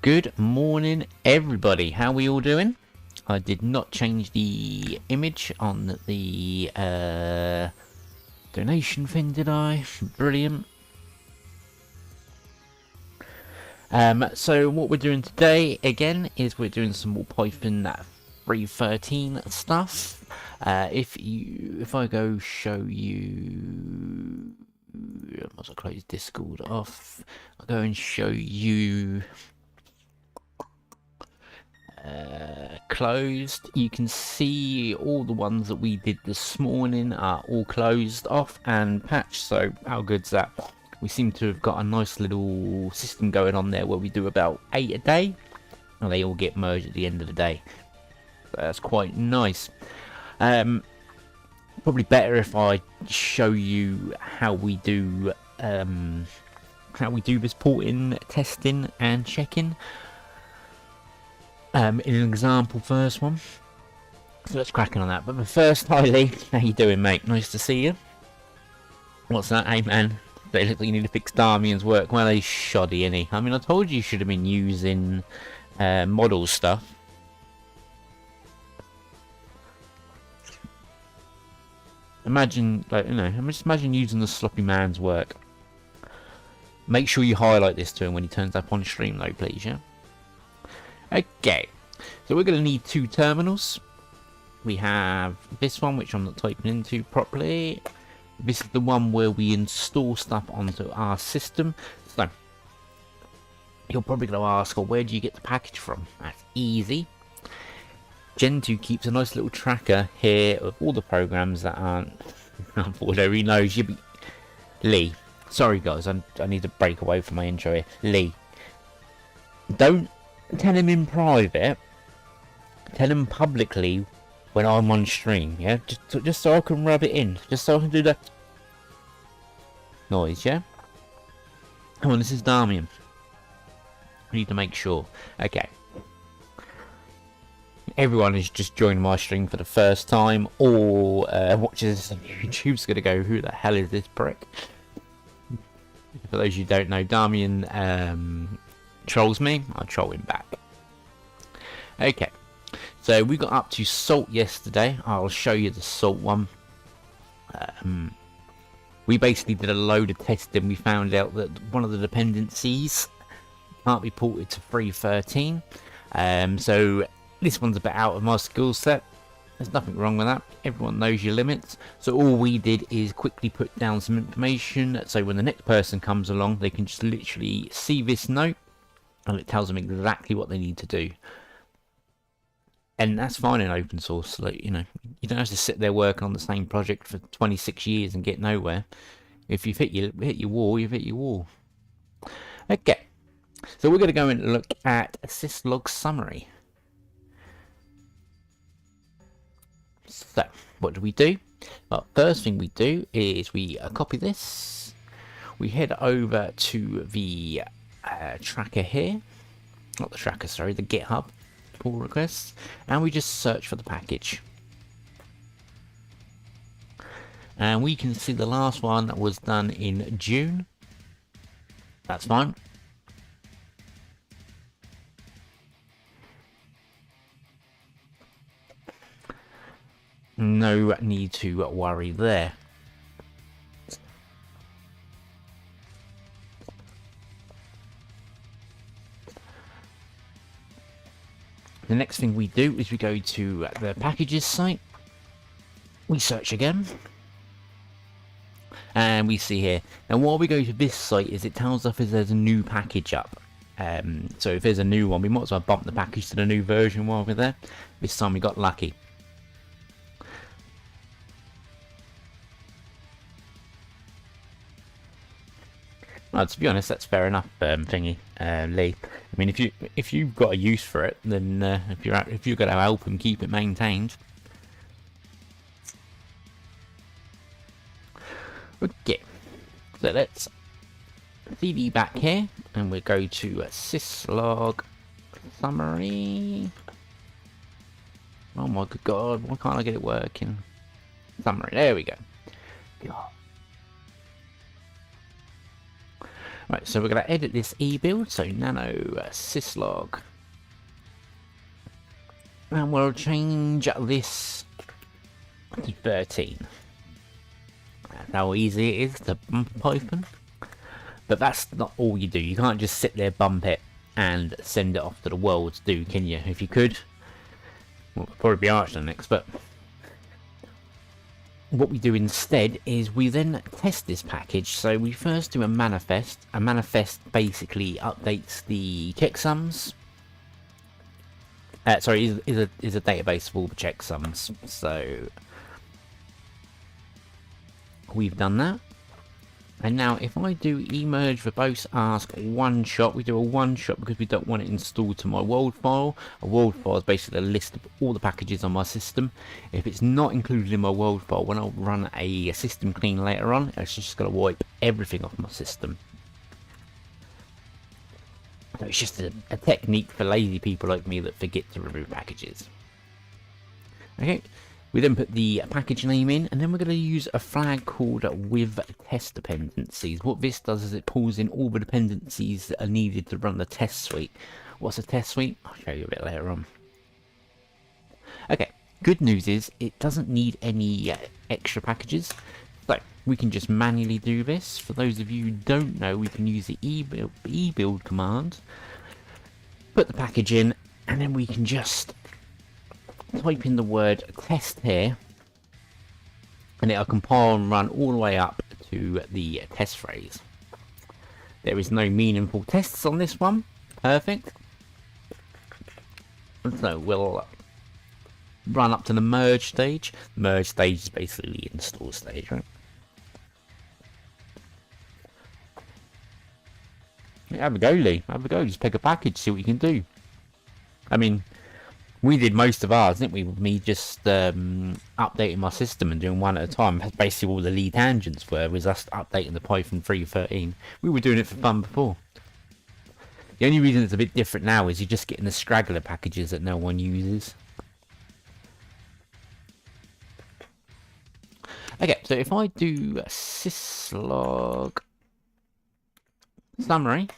Good morning, everybody. How are we all doing? I did not change the image on the donation thing, did I? Brilliant. So what we're doing today, again, is we're doing some more Python 3.13 stuff. If I go show you... Once I close Discord off, I'll go and show you... closed. You can see all the ones that we did this morning are all closed off and patched. So how good's that? We seem to have got a nice little system going on there where we do about 8 a day and they all get merged at the end of the day. So that's quite nice. Probably better if I show you how we do this porting, testing and checking. In an example first one. So let's crack on that. But first, hi Lee, how you doing, mate? Nice to see you. What's that? Hey man, they look like you need to fix Damian's work. Well, he's shoddy, isn't he? I mean, I told you should have been using model stuff. Imagine, like, you know, just imagine using the sloppy man's work. Make sure you highlight this to him when he turns up on stream, though, please, yeah? Okay, so we're going to need 2 terminals. We have this one, which I'm not typing into properly. This is the one where we install stuff onto our system. So, you're probably going to ask, well, where do you get the package from? That's easy. Gentoo keeps a nice little tracker here of all the programs that aren't... Whatever he knows. You be... Lee, sorry guys, I need to break away from my intro here. Lee, don't tell him in private, tell him publicly when I'm on stream, yeah? Just so I can rub it in, just so I can do that noise, yeah? Come on, this is Damian. We need to make sure. Okay. Everyone is just joining my stream for the first time, or watches on YouTube's gonna go, who the hell is this prick? For those you don't know, Damian trolls me, I troll him back. Okay, so we got up to salt yesterday. I'll show you the salt one. We basically did a load of testing. We found out that one of the dependencies can't be ported to 3.13. So this one's a bit out of my skill set. There's nothing wrong with that. Everyone knows your limits. So all we did is quickly put down some information so when the next person comes along, they can just literally see this note and it tells them exactly what they need to do. And that's fine in open source. Like, you know, you don't have to sit there working on the same project for 26 years and get nowhere. If you've hit your wall, you've hit your wall. Okay, so we're going to go and look at a syslog summary. So, what do we do? Well, first thing we do is we copy this. We head over to the tracker here, not the tracker, sorry, the GitHub pull requests, and we just search for the package. And we can see the last one was done in June. That's fine. No need to worry there. The next thing we do is we go to the packages site, we search again, and we see here. Now while we go to this site is it tells us if there's a new package up. So if there's a new one, we might as well bump the package to the new version while we're there. This time we got lucky. Well, to be honest, that's fair enough, Lee. I mean, if you've got a use for it, then if you're going to help him keep it maintained. Okay, so let's cd back here, and we'll go to syslog summary. Oh my good god, why can't I get it working? Summary, there we go. God. Right, so we're going to edit this e-build, so nano syslog. And we'll change this to 13. That's how easy it is to bump Python. But that's not all you do. You can't just sit there, bump it, and send it off to the world to do, can you? If you could, well, it'd probably be Arch Linux, but what we do instead is we then test this package. So we first do a manifest. A manifest basically updates the checksums. Sorry, is a database of all the checksums. So we've done that. And now if I do emerge verbose ask one shot, we do a one shot because we don't want it installed to my world file. A world file is basically a list of all the packages on my system. If it's not included in my world file, when I run a system clean later on, it's just going to wipe everything off my system. So it's just a technique for lazy people like me that forget to remove packages. Okay. We then put the package name in, and then we're going to use a flag called with test dependencies. What this does is it pulls in all the dependencies that are needed to run the test suite. What's a test suite? I'll show you a bit later on. Okay, good news is it doesn't need any extra packages, so we can just manually do this. For those of you who don't know, we can use the ebuild command, put the package in, and then we can just type in the word test here, and it'll compile and run all the way up to the test phrase. There is no meaningful tests on this one. Perfect. So we'll run up to the merge stage. The merge stage is basically the install stage, right? Yeah, have a go, Lee. Have a go. Just pick a package, see what you can do. I mean, we did most of ours, didn't we? With me just updating my system and doing one at a time. That's basically all the lead tangents were, was us updating the Python 3.13. We were doing it for fun before. The only reason it's a bit different now is you're just getting the straggler packages that no one uses. Okay, so if I do syslog summary,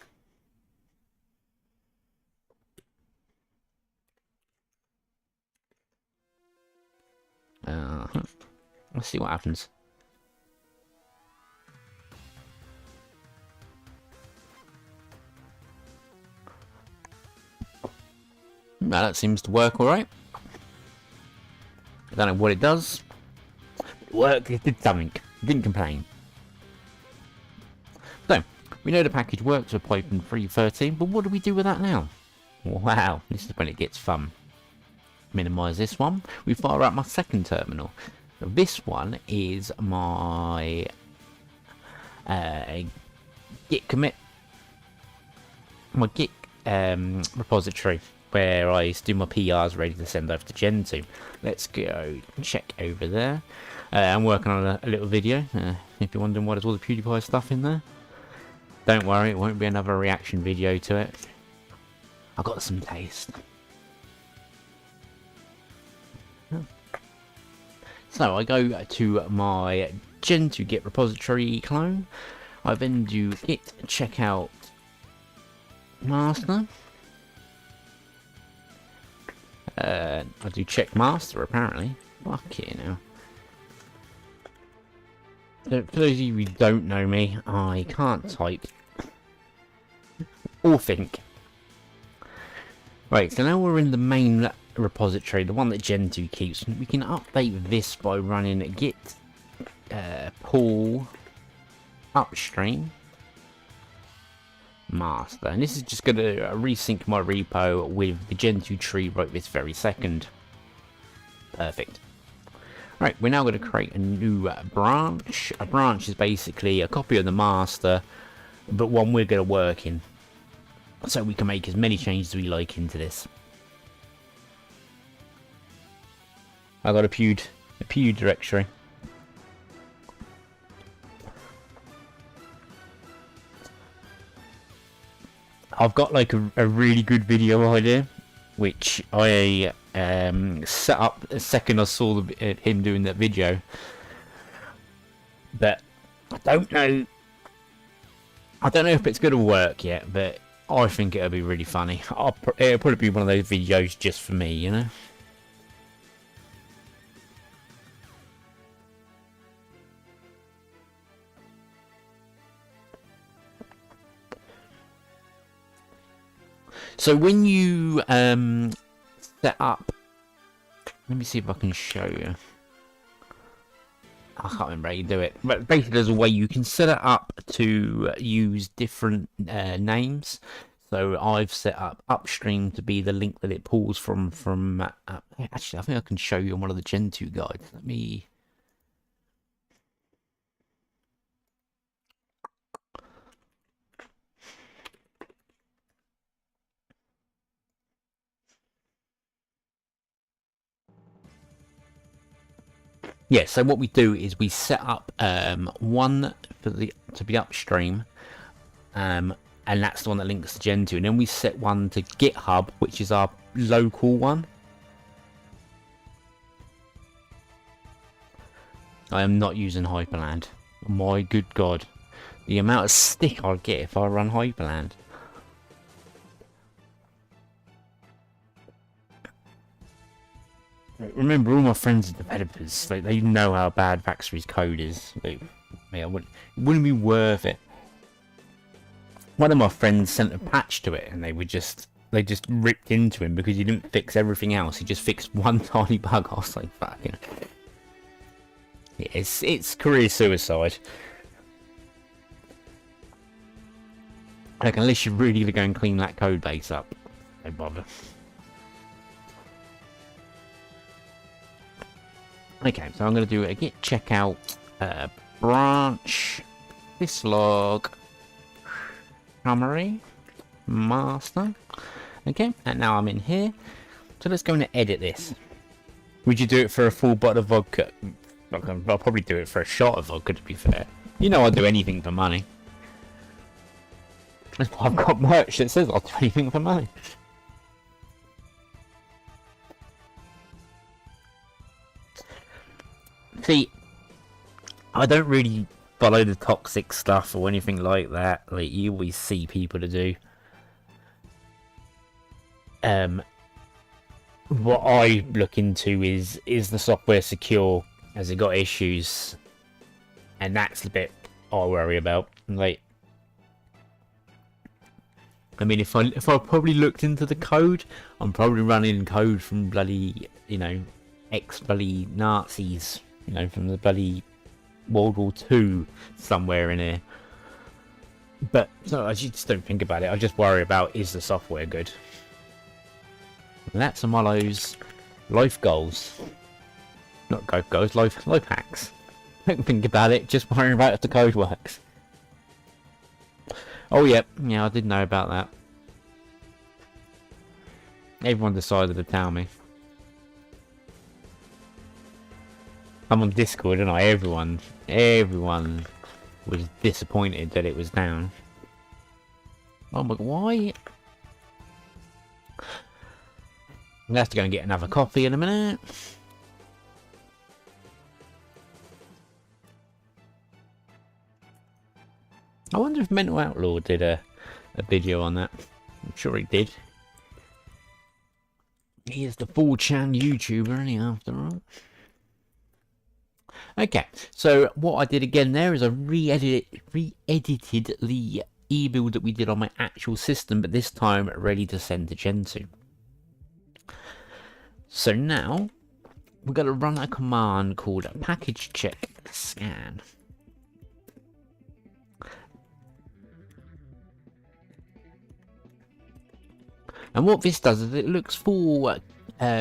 let's see what happens. Now that seems to work alright. I don't know what it does. It worked, it did something. It didn't complain. So, we know the package works with Python 3.13, but what do we do with that now? Wow, this is when it gets fun. Minimize this one. We fire up my second terminal. This one is my git commit, my git repository where I do my PRs ready to send over to Gentoo. Let's go check over there. I'm working on a little video. If you're wondering why there's all the PewDiePie stuff in there, don't worry, it won't be another reaction video to it. I've got some taste. So I go to my Gentoo git repository clone. I then do git checkout master. I do check master apparently. Fuck it now. So for those of you who don't know me, I can't type or think. Right, so now we're in the main repository, the one that Gentoo keeps. We can update this by running git pull upstream master, and this is just going to resync my repo with the Gentoo tree right this very second. Perfect. Right, we're now going to create a new branch. A branch is basically a copy of the master, but one we're going to work in, so we can make as many changes as we like into this. I got a pewed directory. I've got like a really good video idea, which I set up the second I saw him doing that video. But I don't know I don't know if it's going to work yet, but I think it'll be really funny. It'll probably be one of those videos just for me, you know? So when you set up, let me see if I can show you. I can't remember how you do it, but basically there's a way you can set it up to use different names. So I've set up upstream to be the link that it pulls from. Actually, I think I can show you on one of the Gentoo guides. Let me. Yeah, so what we do is we set up one to be upstream, and that's the one that links to Gentoo, and then we set one to GitHub, which is our local one. I am not using Hyperland. My good God, the amount of stick I'll get if I run Hyperland. Remember, all my friends are developers. They know how bad Vaxry's code is. It wouldn't be worth it. One of my friends sent a patch to it, and they just ripped into him because he didn't fix everything else. He just fixed one tiny bug. I was like, fucking. Yeah, it's career suicide. Like, unless you're really gonna go and clean that code base up, don't bother. Okay, so I'm going to do a git checkout branch syslog summary master. Okay, and now I'm in here. So let's go and edit this. Would you do it for a full bottle of vodka? I'll probably do it for a shot of vodka, to be fair. You know I'll do anything for money. That's why I've got merch that says I'll do anything for money. See, I don't really follow the toxic stuff or anything like that. Like you always see people to do. What I look into is the software secure? Has it got issues? And that's the bit I worry about. Like, I mean, if I probably looked into the code, I'm probably running code from bloody, you know, ex-bloody Nazis. You know, from the bloody World War II somewhere in here. But so I just don't think about it. I just worry about, is the software good? And that's Amolo's life goals. Not life goals, life hacks. Don't think about it, just worry about if the code works. Oh yeah, I did know about that. Everyone decided to tell me. I'm on Discord, and everyone was disappointed that it was down. Oh my, why? I'm gonna have to go and get another coffee in a minute. I wonder if Mental Outlaw did a video on that. I'm sure he did. He is the 4chan YouTuber, isn't he, after all? Okay, so what I did again there is I re-edited the e-build that we did on my actual system, but this time ready to send to Gentoo. So now we're going to run a command called package check scan. And what this does is it looks for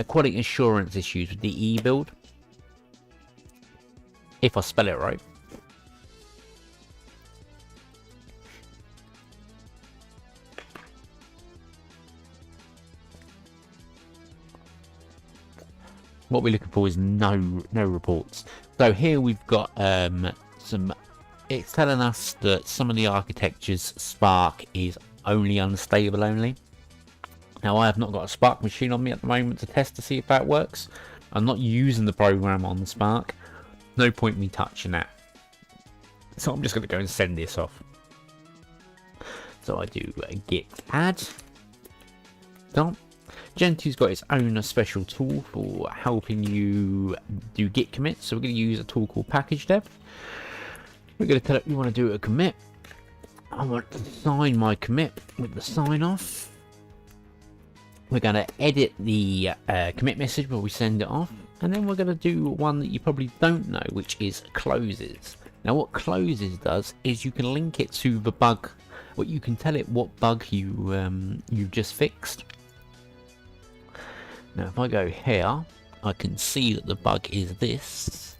quality assurance issues with the e-build. If I spell it right. What we're looking for is no reports. So here we've got some. It's telling us that some of the architecture's Spark is only unstable only. Now I have not got a Spark machine on me at the moment to test to see if that works. I'm not using the program on the Spark. No point me touching that. So I'm just going to go and send this off. So I do git add. Done. Gentoo's got its own special tool for helping you do git commits. So we're going to use a tool called package dev. We're going to tell it we want to do a commit. I want to sign my commit with the sign off. We're going to edit the commit message where we send it off. And then we're going to do one that you probably don't know, which is closes. Now what closes does is you can link it to the bug. What you can tell it what bug you just fixed. Now if I go here, I can see that the bug is this.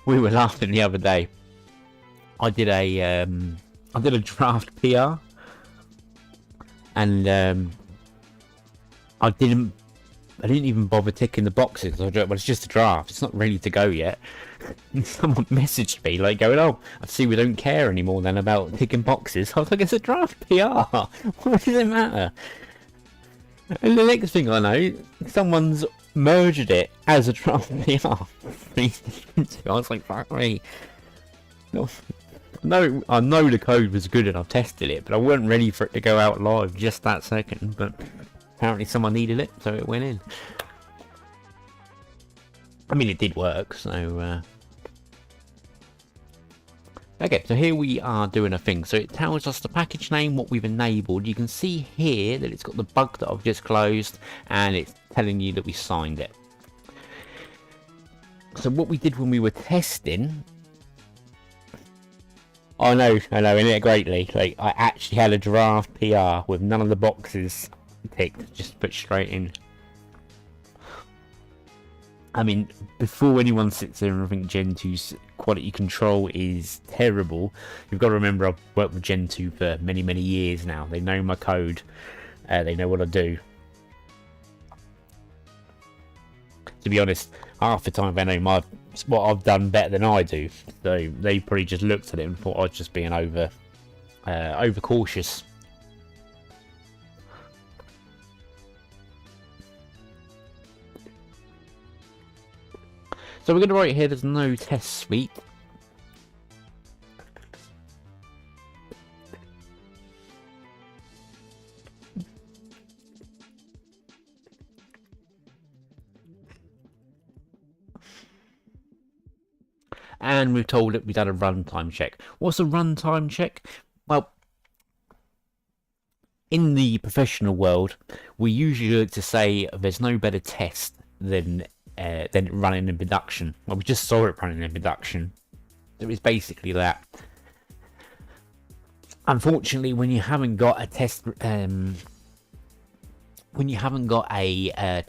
We were laughing the other day. I did a draft PR, and I didn't even bother ticking the boxes. I was like, well, it's just a draft. It's not ready to go yet. And someone messaged me like going, "Oh, I see we don't care anymore then about ticking boxes." I was like, "It's a draft PR. What does it matter?" And the next thing I know, someone's merged it as a draft PR. I was like, "Fuck me." No, I know the code was good and I've tested it, but I wasn't ready for it to go out live just that second. But apparently someone needed it, so it went in. I mean, it did work, so... Okay, so here we are doing a thing. So it tells us the package name, what we've enabled. You can see here that it's got the bug that I've just closed, and it's telling you that we signed it. So what we did when we were testing... I know, isn't it greatly? Like, I actually had a draft PR with none of the boxes ticked, just put straight in. I mean, before anyone sits there and think Gentoo's quality control is terrible, you've got to remember I've worked with Gentoo for many, many years now. They know my code, they know what I do. To be honest, half the time they know what I've done better than I do. So they probably just looked at it and thought I was just being over cautious. So we're going to write here there's no test suite. And we've told it we've done a runtime check. What's a runtime check? Well, in the professional world, we usually like to say there's no better test than running in production. Well, we just saw it running in production. It was basically that. Unfortunately, when you haven't got a test,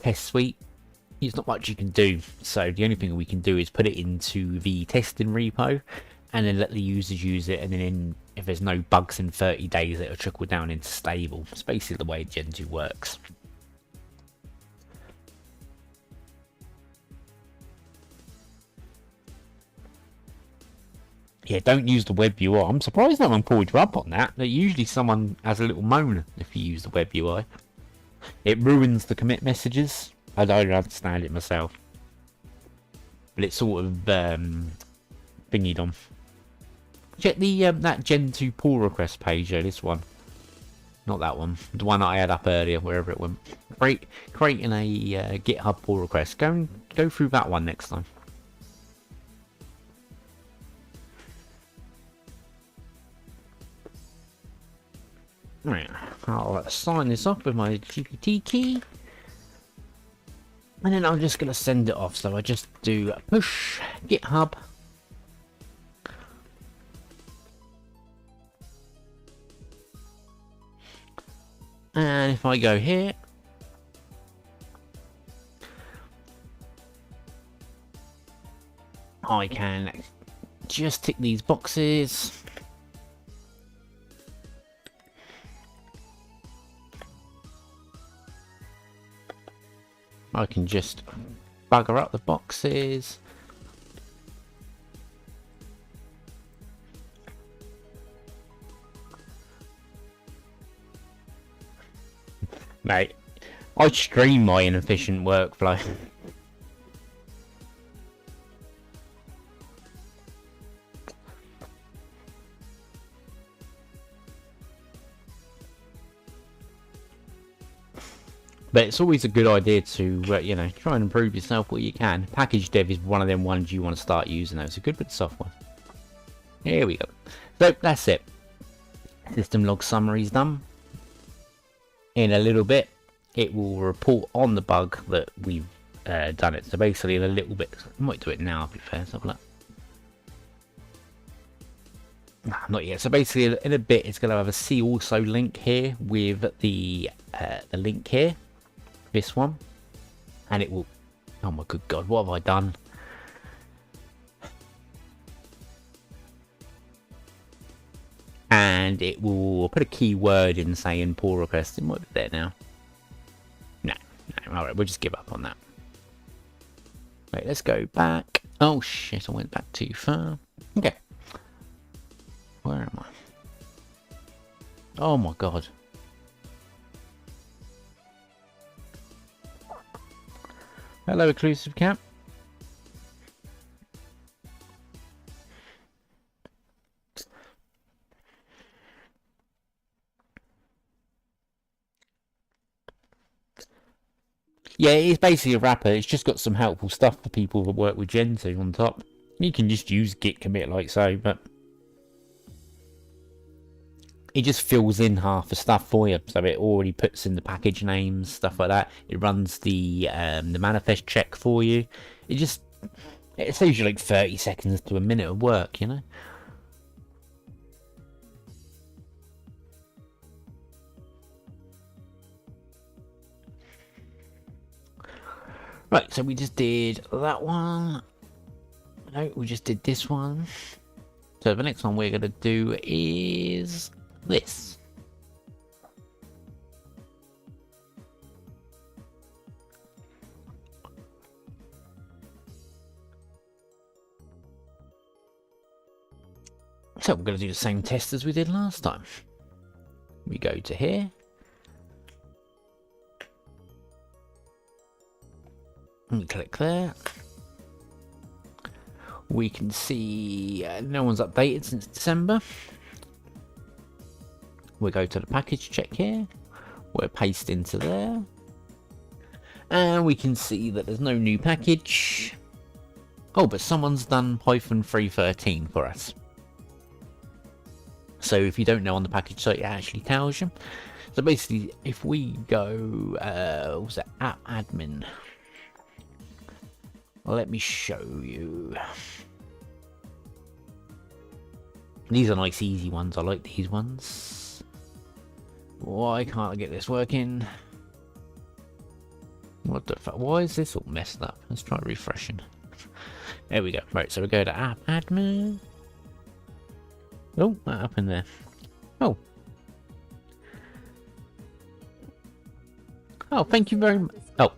test suite, there's not much you can do. So the only thing we can do is put it into the testing repo, and then let the users use it. And then if there's no bugs in 30 days, it'll trickle down into stable. It's basically the way Gentoo works. Yeah, don't use the web UI. I'm surprised no one pulled you up on that. Usually someone has a little moan if you use the web UI. It ruins the commit messages. I don't understand it myself. But it's sort of thingied on. Check the that Gentoo pull request page, this one. Not that one. The one that I had up earlier, wherever it went. Creating a GitHub pull request. Go through that one next time. Right, I'll sign this off with my GPT key. And then I'm just going to send it off. So I just do push GitHub. And if I go here, I can just tick these boxes. I can just bugger up the boxes. Mate, I stream my inefficient workflow. But it's always a good idea to, you know, try and improve yourself where you can. Package dev is one of them ones you want to start using. Though. It's a good bit of software. Here we go. So that's it. System log summary is done. In a little bit, it will report on the bug that we've done it. So basically, in a little bit, I might do it now. To be fair, so look. Nah, not yet. So basically, in a bit, it's going to have a see also link here with the link here. This one, and it will, oh my good god, what have I done? And it will put a keyword in saying pull request. It might be there now. No, alright, we'll just give up on that. Wait, let's go back. Oh shit, I went back too far. Okay, where am I? Oh my god. Hello, Exclusive Cat. Yeah, it's basically a wrapper. It's just got some helpful stuff for people that work with Gentoo on top. You can just use git commit like so, but it just fills in half the stuff for you. So it already puts in the package names, stuff like that. It runs the manifest check for you. It saves you like 30 seconds to a minute of work, you know. Right, so we just did that one. No, we just did this one. So the next one we're going to do is this. So we're going to do the same test as we did last time. We go to here. And click there. We can see no one's updated since December. We'll go to the package check here. We'll paste into there. And we can see that there's no new package. Oh, but someone's done Python 3.13 for us. So if you don't know on the package site, it actually tells you. So basically, if we go, what's that, app admin. Let me show you. These are nice, easy ones. I like these ones. Why can't I get this working? What the fuck? Why is this all messed up? Let's try refreshing. There we go. Right, so we go to app admin. Oh, what happened there? Oh. Oh, thank you very much. Oh.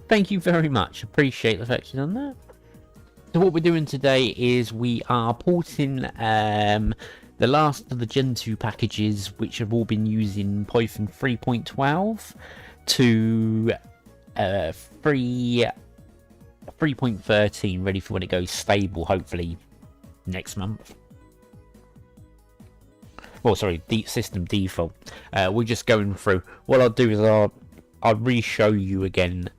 Thank you very much. Appreciate the fact you've done that. So what we're doing today is we are porting the last of the Gentoo packages, which have all been using Python 3.12 to 3.13, ready for when it goes stable, hopefully next month. Well, sorry, system default. We're just going through. What I'll do is I'll re-show you again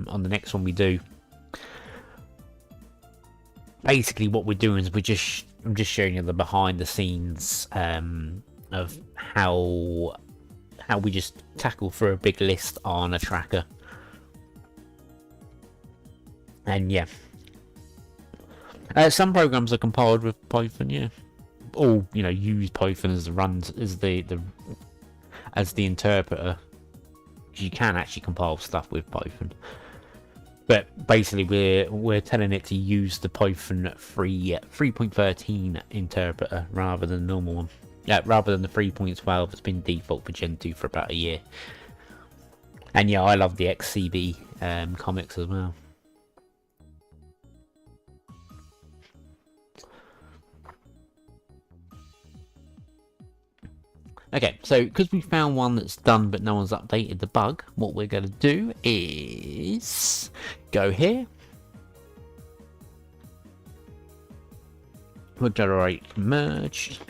on the next one we do. Basically, what we're doing is I'm just showing you the behind the scenes of how we just tackle through a big list on a tracker. And yeah, some programs are compiled with Python. Yeah, all use Python as the runs as the interpreter. You can actually compile stuff with Python. But basically, we're telling it to use the Python 3.13 interpreter rather than the normal one. Yeah, rather than the 3.12 that's been default for Gentoo for about a year. And yeah, I love the XCB comics as well. Okay, so because we found one that's done but no one's updated the bug, what we're going to do is go here. We'll generate merge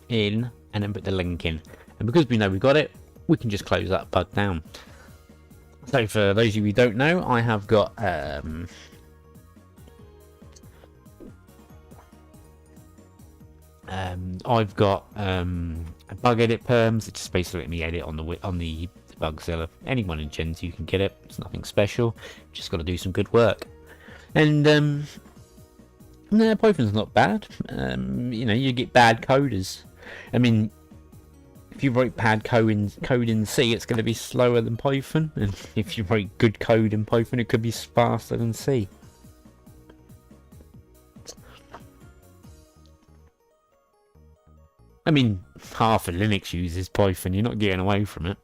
in and then put the link in. And because we know we got it, we can just close that bug down. So for those of you who don't know, I have got I've got a bug edit perms. It's just basically let me edit on the Bugzilla. Anyone in Gentoo can get it. It's nothing special. Just got to do some good work. And no, Python's not bad. You know, you get bad coders. I mean, if you write bad code in C, it's going to be slower than Python. And if you write good code in Python, it could be faster than C. I mean, half of Linux uses Python. You're not getting away from it.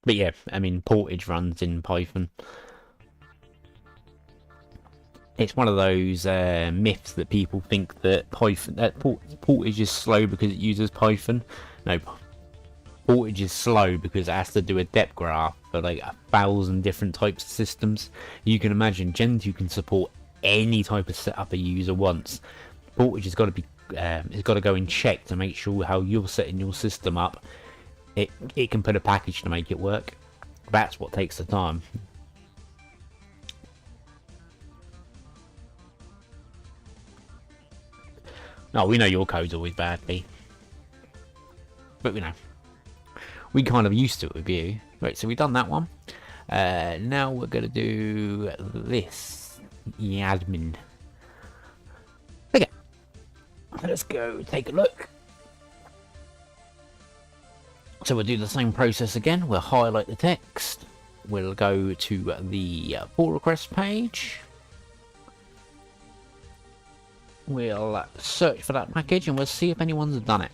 But yeah, I mean, Portage runs in Python. It's one of those myths that people think that Portage is slow because it uses Python. No, Portage is slow because it has to do a depth graph for like 1,000 different types of systems. You can imagine Gentoo can support any type of setup a user wants. Portage has got to be, it's got to go and check to make sure how you're setting your system up. It can put a package to make it work. That's what takes the time. Oh, we know your code's always bad, B. But we know. We kind of used to it with you. Right, so we've done that one. Now we're going to do this. Admin. Okay. Let's go take a look. So we'll do the same process again. We'll highlight the text. We'll go to the pull request page. We'll search for that package and we'll see if anyone's done it.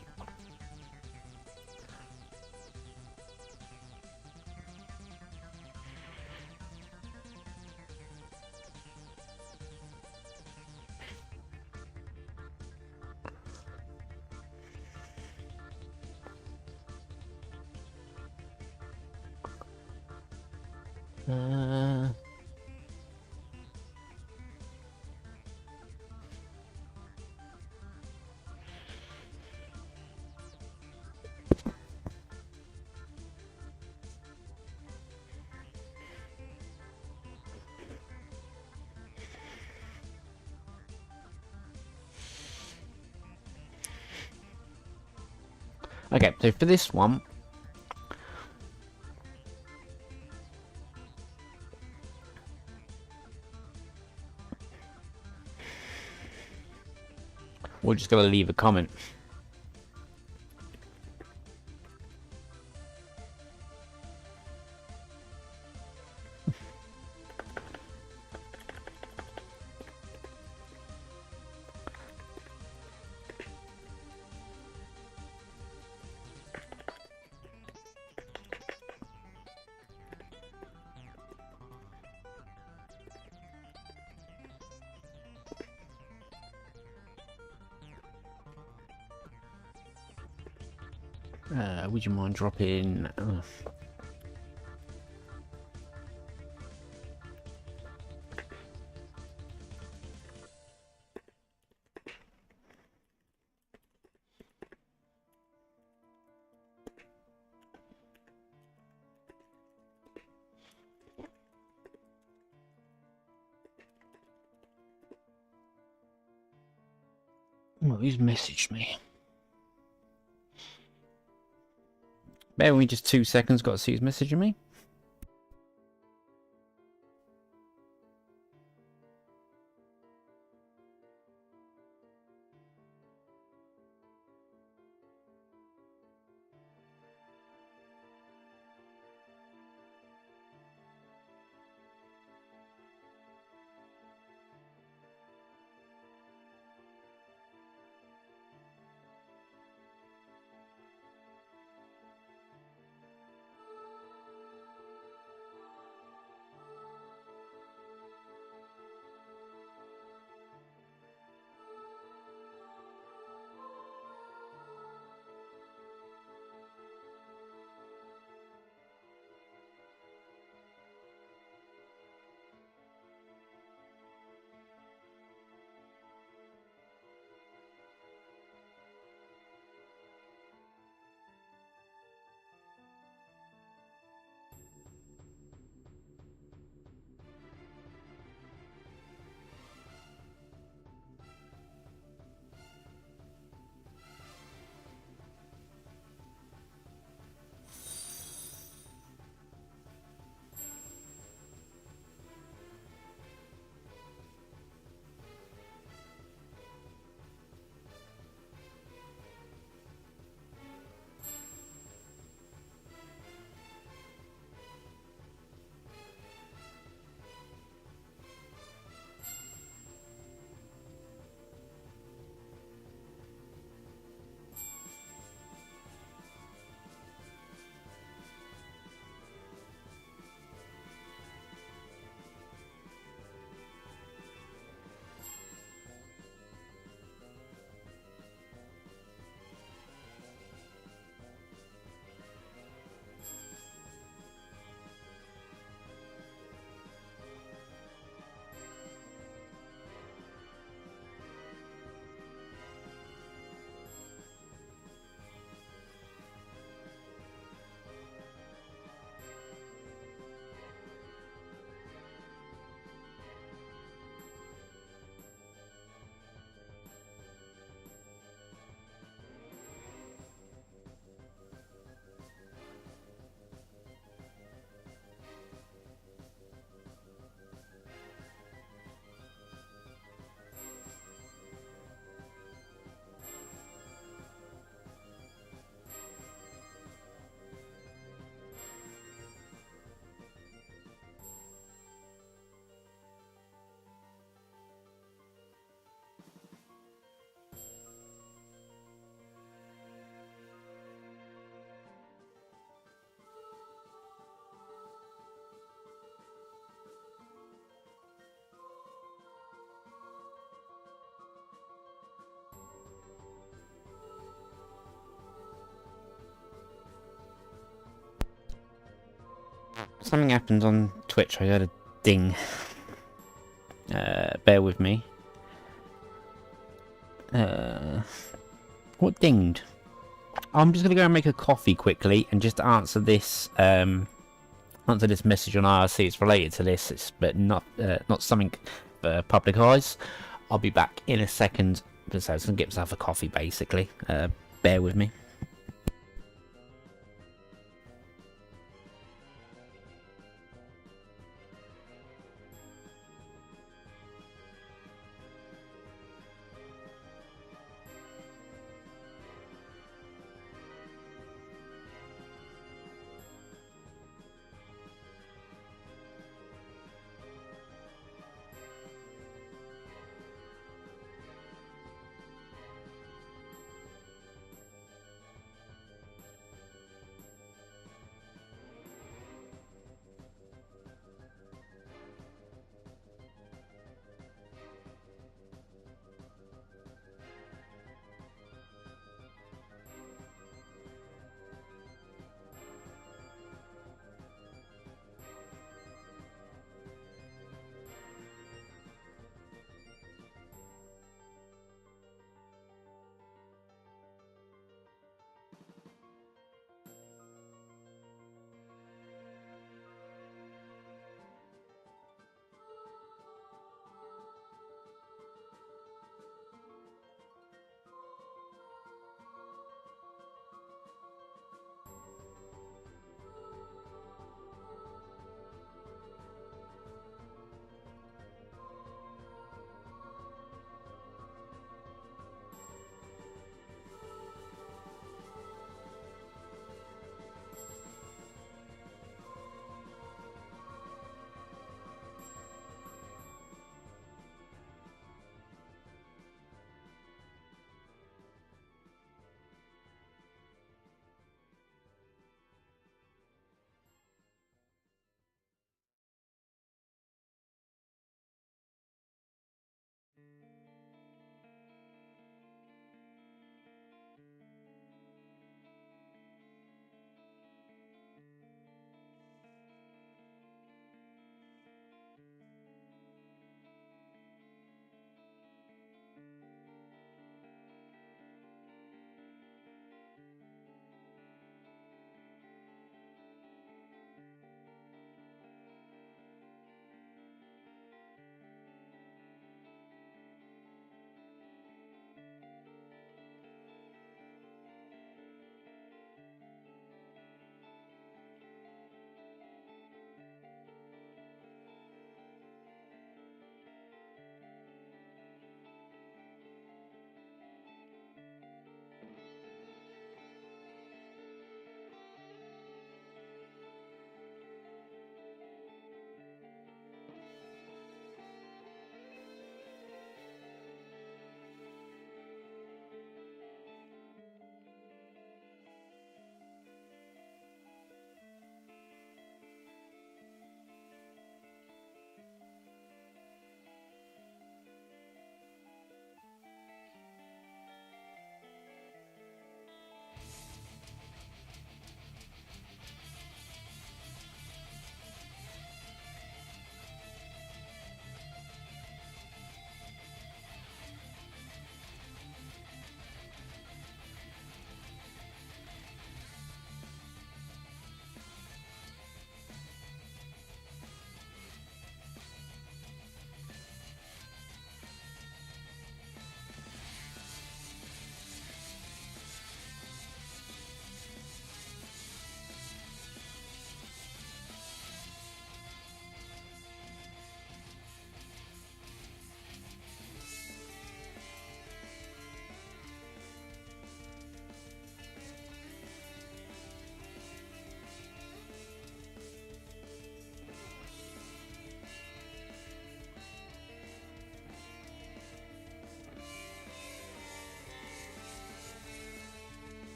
Okay, so for this one, we're just going to leave a comment. Would you mind dropping... Well, who's messaged me? Bear with me just 2 seconds, got to see who's messaging me. something happened on Twitch. I heard a ding. Bear with me. What dinged? I'm just gonna go and make a coffee quickly and just answer this message on IRC. It's related to this, but not something for public eyes. I'll be back in a second. So I was gonna get myself a coffee, basically. Bear with me.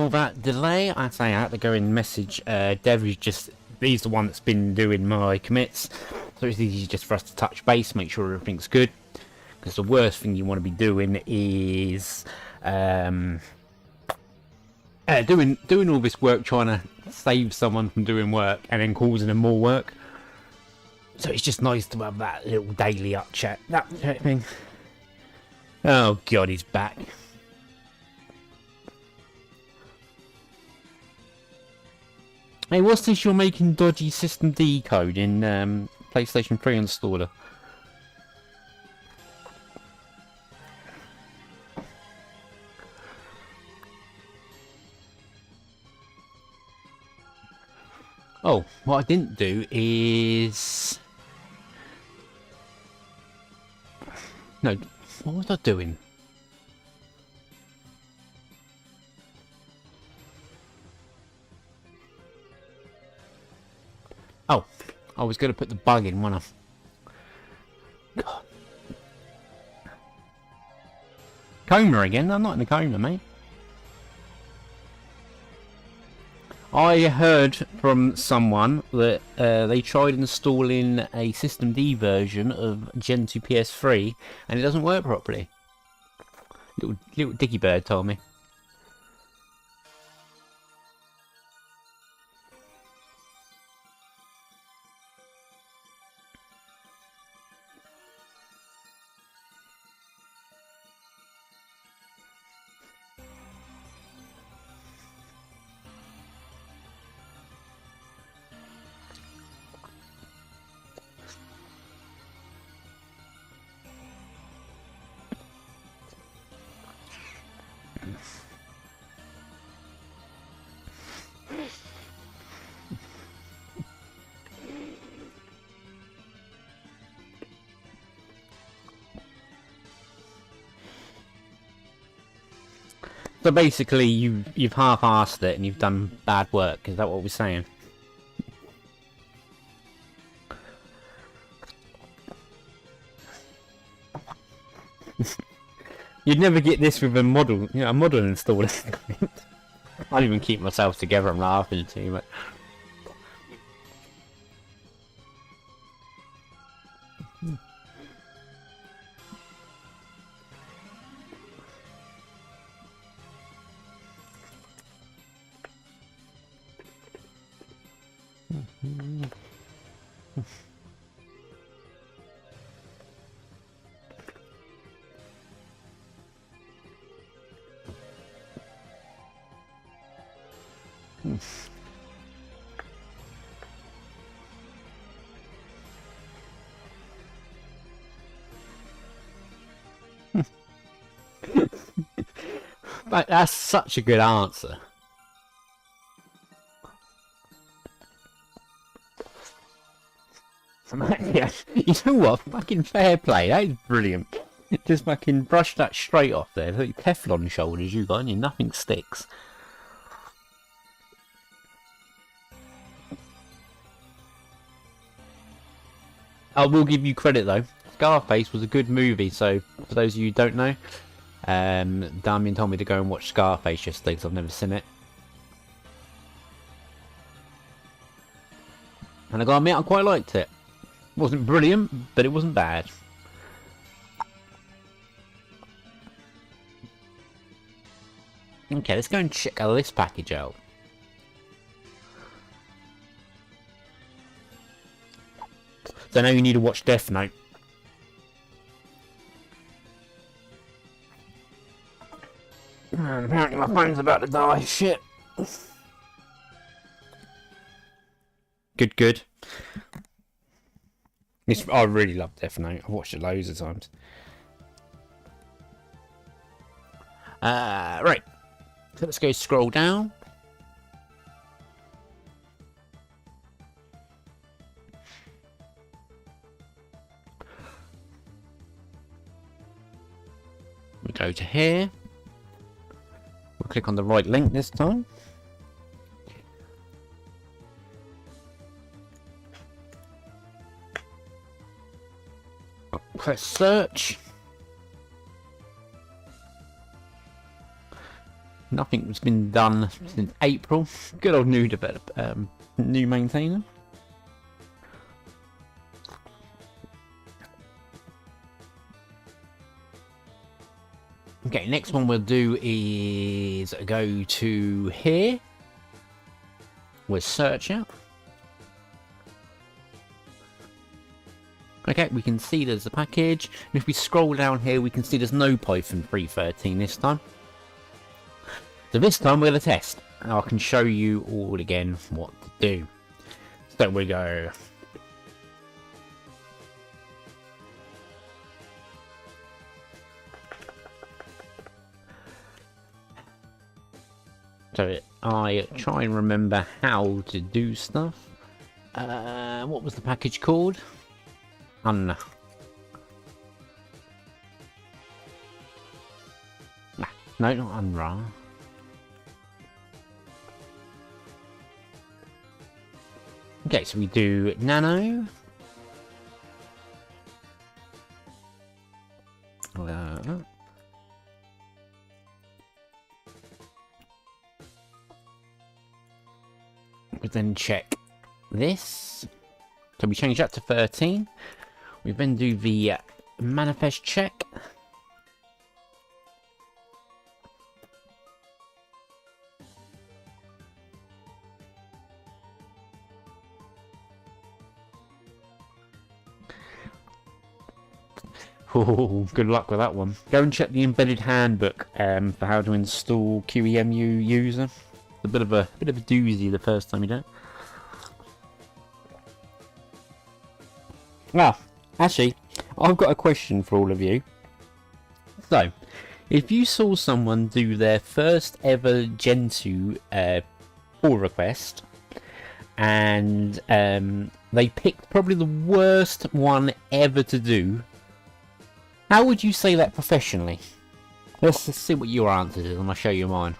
all that delay, I say I had to go and message Dev, he's the one that's been doing my commits, so it's easy just for us to touch base, make sure everything's good, because the worst thing you want to be doing is doing all this work trying to save someone from doing work and then causing them more work. So it's just nice to have that little daily up chat, that thing. Oh god, he's back. Hey, what's this you're making dodgy system D code in PlayStation 3 installer? Oh, what I didn't do is... No, what was I doing? Oh, I was going to put the bug in, wasn't I? God. Coma again? I'm not in the coma, mate. I heard from someone that they tried installing a System D version of Gentoo PS3 and it doesn't work properly. Little dicky bird told me. So basically, you've half-assed it and you've done bad work. Is that what we're saying? You'd never get this with a model, a model installer. I don't even keep myself together. I'm laughing too much. But that's such a good answer. Yeah, you know what? Fucking fair play. That is brilliant. Just fucking brush that straight off there. Like Teflon shoulders you got, and nothing sticks. I will give you credit though. Scarface was a good movie. So for those of you who don't know, Damien told me to go and watch Scarface yesterday because I've never seen it. And I gotta admit, I quite liked it. It wasn't brilliant, but it wasn't bad. Okay, let's go and check this package out. So now you need to watch Death Note. And apparently my phone's about to die. Shit. Good. I really love Death Note. I've watched it loads of times. Right. So let's go scroll down. We go to here. We'll click on the right link this time. Press search. Nothing's been done since April. Good old new new maintainer. Okay, next one we'll do is go to here. We'll search it. Okay, we can see there's a package. And if we scroll down here, we can see there's no Python 3.13 this time. So this time we're going to test. And I can show you all again what to do. So we go. So I try and remember how to do stuff. What was the package called? No, not Unra. Okay, so we do nano. We then check this. So we change that to 13. We then do the manifest check. Oh, good luck with that one. Go and check the embedded handbook for how to install QEMU user. It's a bit of a doozy the first time you do it. Ah, actually, I've got a question for all of you. So, if you saw someone do their first ever Gentoo pull request, and they picked probably the worst one ever to do, how would you say that professionally? Let's see what your answer is, and I'll show you mine.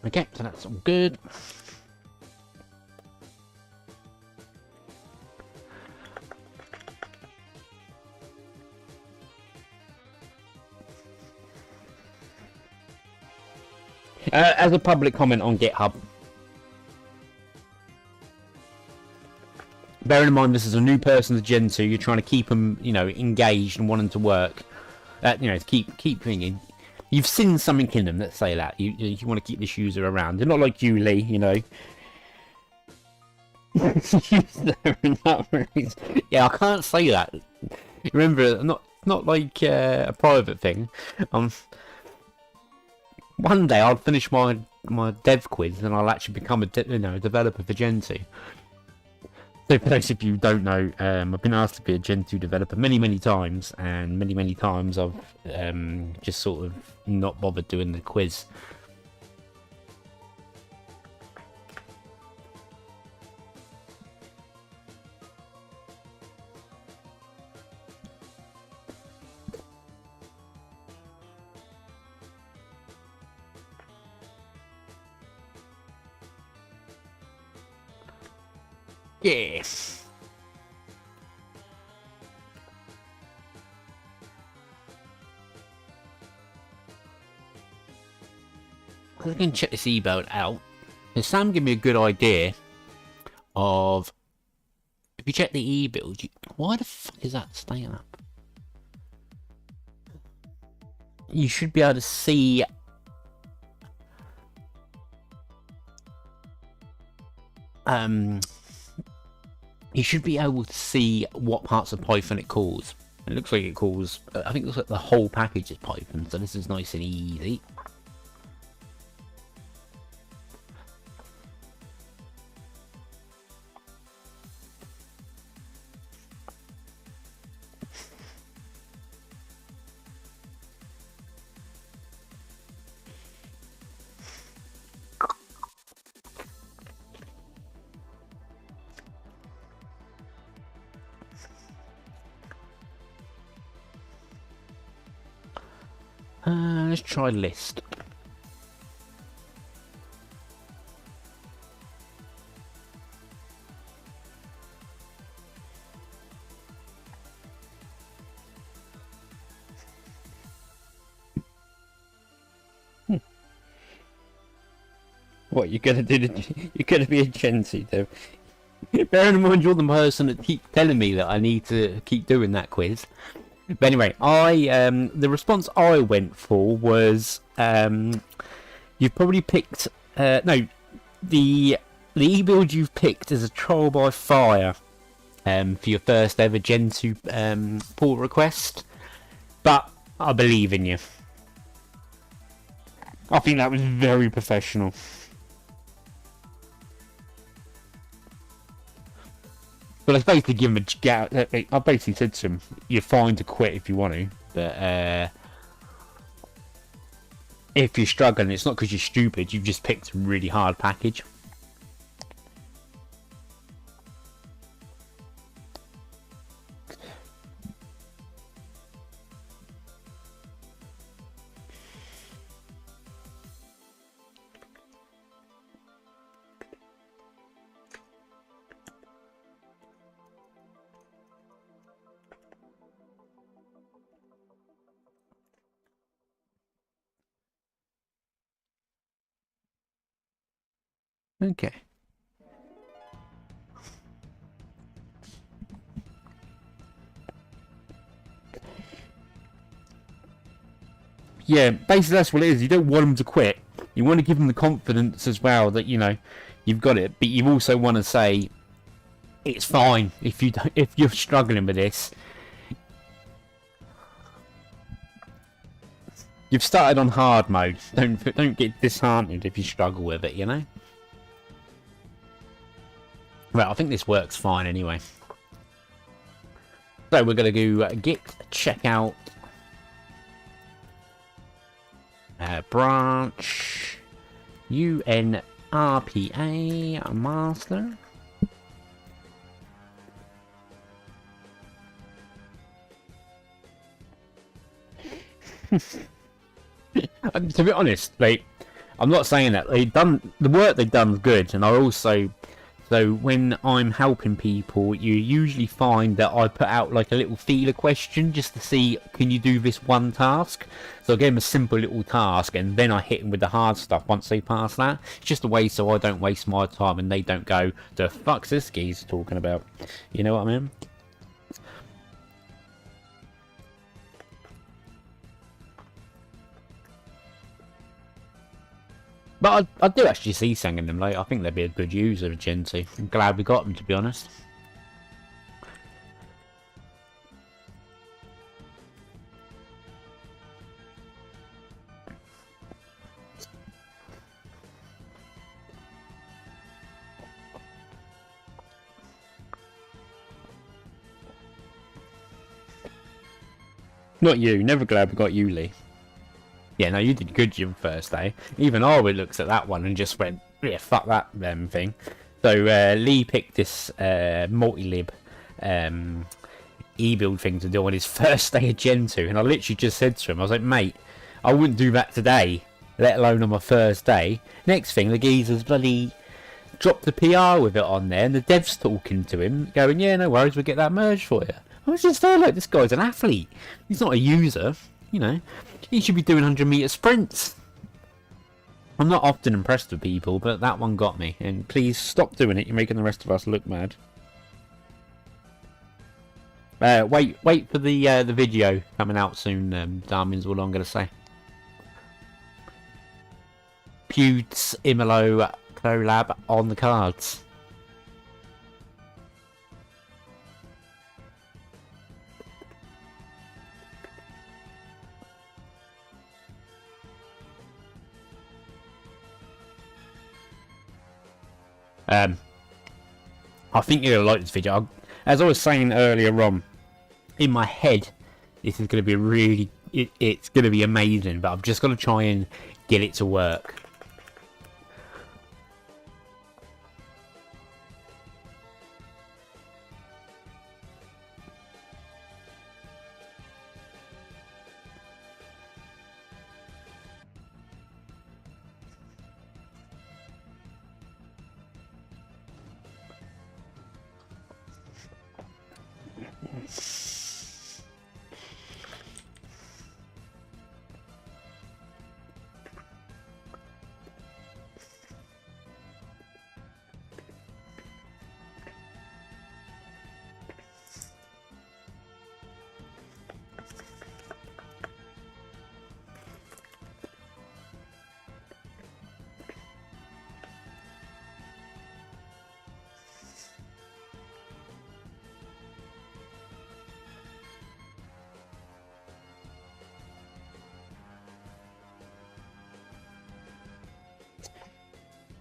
Okay, so that's all good. As a public comment on GitHub. Bearing in mind this is a new person to Gentoo, you're trying to keep them, you know, engaged and wanting to work. You know, to keep thinking. You've seen something in them, let's say that. You want to keep this user around. They're not like you, Lee, you know. Yeah, I can't say that. Remember, not like a private thing. One day I'll finish my dev quiz and I'll actually become a developer for Gentoo. So for those of you who don't know, I've been asked to be a Gentoo developer many times, and many times I've just sort of not bothered doing the quiz. Yes. I can check this eBuild out. And Sam gave me a good idea of if you check the eBuild. Why the fuck is that staying up? You should be able to see. You should be able to see what parts of Python it calls. It looks like it calls, I think it looks like the whole package is Python, so this is nice and easy. let's try list. What you're gonna do? You're gonna be a Gentoo, though. Bearing in mind you're the person that keeps telling me that I need to keep doing that quiz. But anyway, the response I went for was you've probably picked no, the e-build you've picked is a trial by fire for your first ever Gentoo pull request. But I believe in you. I think that was very professional. But I basically give him a get out. I basically said to him, "You're fine to quit if you want to, but if you're struggling, it's not because you're stupid. You've just picked a really hard package." Okay. Yeah, basically that's what it is. You don't want them to quit. You want to give them the confidence as well that you know you've got it, but you also want to say it's fine if you're struggling with this. You've started on hard mode. Don't get disheartened if you struggle with it. You know. Well, I think this works fine anyway. So we're going to go git checkout branch unrpa master. To be honest, like, I'm not saying that they've done the work they've done is good, and I also. So when I'm helping people, you usually find that I put out like a little feeler question just to see, can you do this one task? So I give them a simple little task and then I hit them with the hard stuff once they pass that. It's just a way so I don't waste my time and they don't go, the fuck's this geezer talking about? You know what I mean? But I do actually see singing them. Like, I think they'd be a good user of Gentoo. I'm glad we got them, to be honest. Not you. Never glad we got you, Lee. Yeah, no, you did good your first day. Even I looked at that one and just went, yeah, fuck that thing. So Lee picked this multi-lib e-build thing to do on his first day of Gentoo, and I literally just said to him, I was like, mate, I wouldn't do that today, let alone on my first day. Next thing, the geezer's bloody dropped the PR with it on there, and the dev's talking to him, going, yeah, no worries, we'll get that merged for you. I was just there like, this guy's an athlete. He's not a user, you know. He should be doing 100-meter sprints. I'm not often impressed with people, but that one got me. And please stop doing it. You're making the rest of us look mad. Wait for the video coming out soon. Darmin's all I'm going to say. Pewds Imolo collab on the cards. I think you're going to like this video. As I was saying earlier on, in my head, this is going to be really... It's going to be amazing, but I've just got to try and get it to work.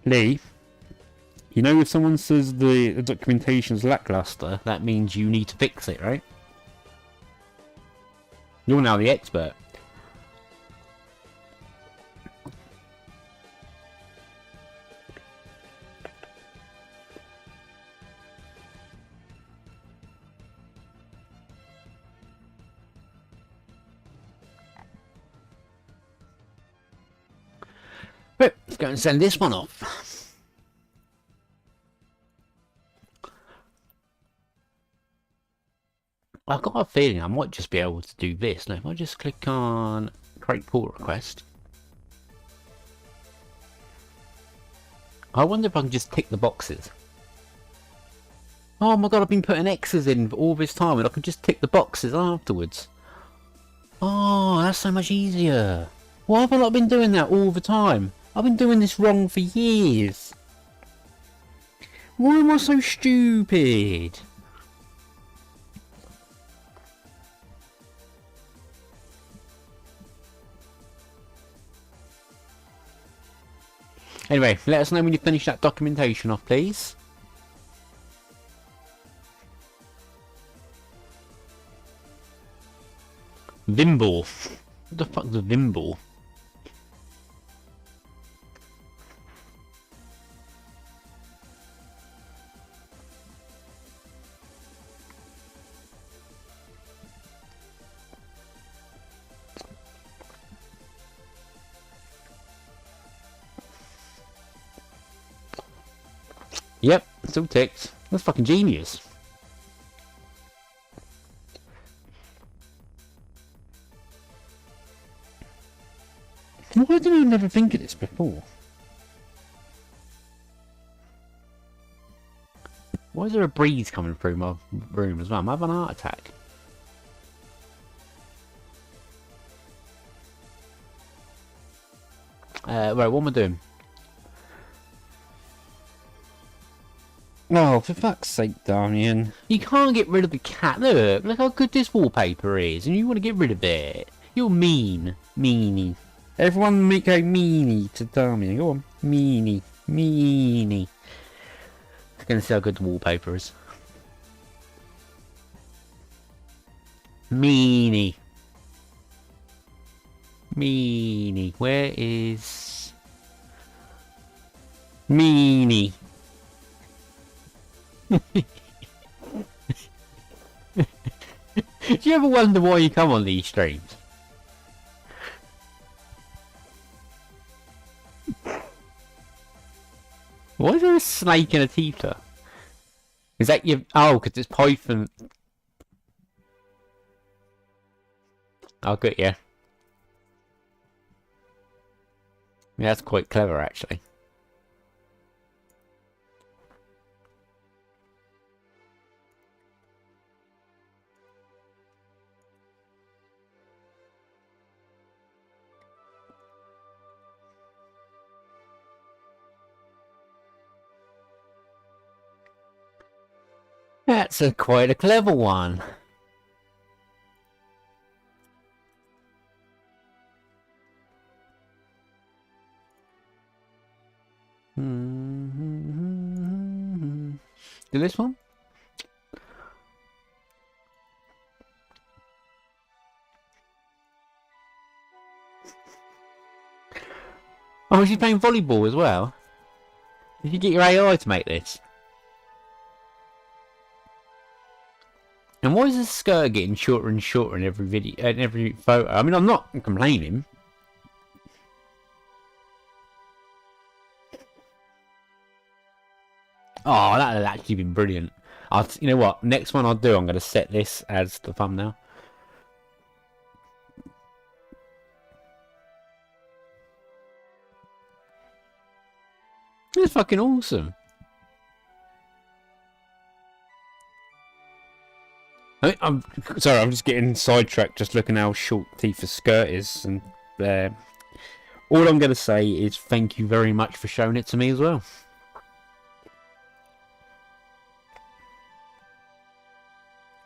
Lee, you know if someone says the documentation is lackluster, that means you need to fix it, right? You're now the expert. Right, let's go and send this one off. I've got a feeling I might just be able to do this. Now, if I just click on create pull request, I wonder if I can just tick the boxes. Oh my god, I've been putting X's in for all this time and I can just tick the boxes afterwards. Oh, that's so much easier. Why have I not been doing that all the time? I've been doing this wrong for years. Why am I so stupid? Anyway, let us know when you finish that documentation off, please. Vimble. What the fuck's a Vimble? Yep, it's all ticked. That's fucking genius. Why did I never think of this before? Why is there a breeze coming through my room as well? I'm having a heart attack. Right, what am I doing? Oh, for fuck's sake, Damien. You can't get rid of the cat. Look how good this wallpaper is, and you want to get rid of it. You're mean. Meanie. Everyone go meanie to Damien. Go on. Meanie. Meanie. I'm going to see how good the wallpaper is. Meanie. Meanie. Where is... Meanie. Do you ever wonder why you come on these streams? Why is there a snake and a teeter? Is that your... Oh, because it's Python. Oh, good, yeah. Yeah, that's quite clever, actually. That's quite a clever one. Do this one? Oh, she's playing volleyball as well. Did you get your AI to make this? And why is this skirt getting shorter and shorter in every video, in every photo? I mean, I'm not complaining. Oh, that would actually been brilliant. You know what? Next one I'll do, I'm going to set this as the thumbnail. It's fucking awesome. I'm sorry, I'm just getting sidetracked just looking how short Tifa's skirt is, and all I'm going to say is thank you very much for showing it to me as well.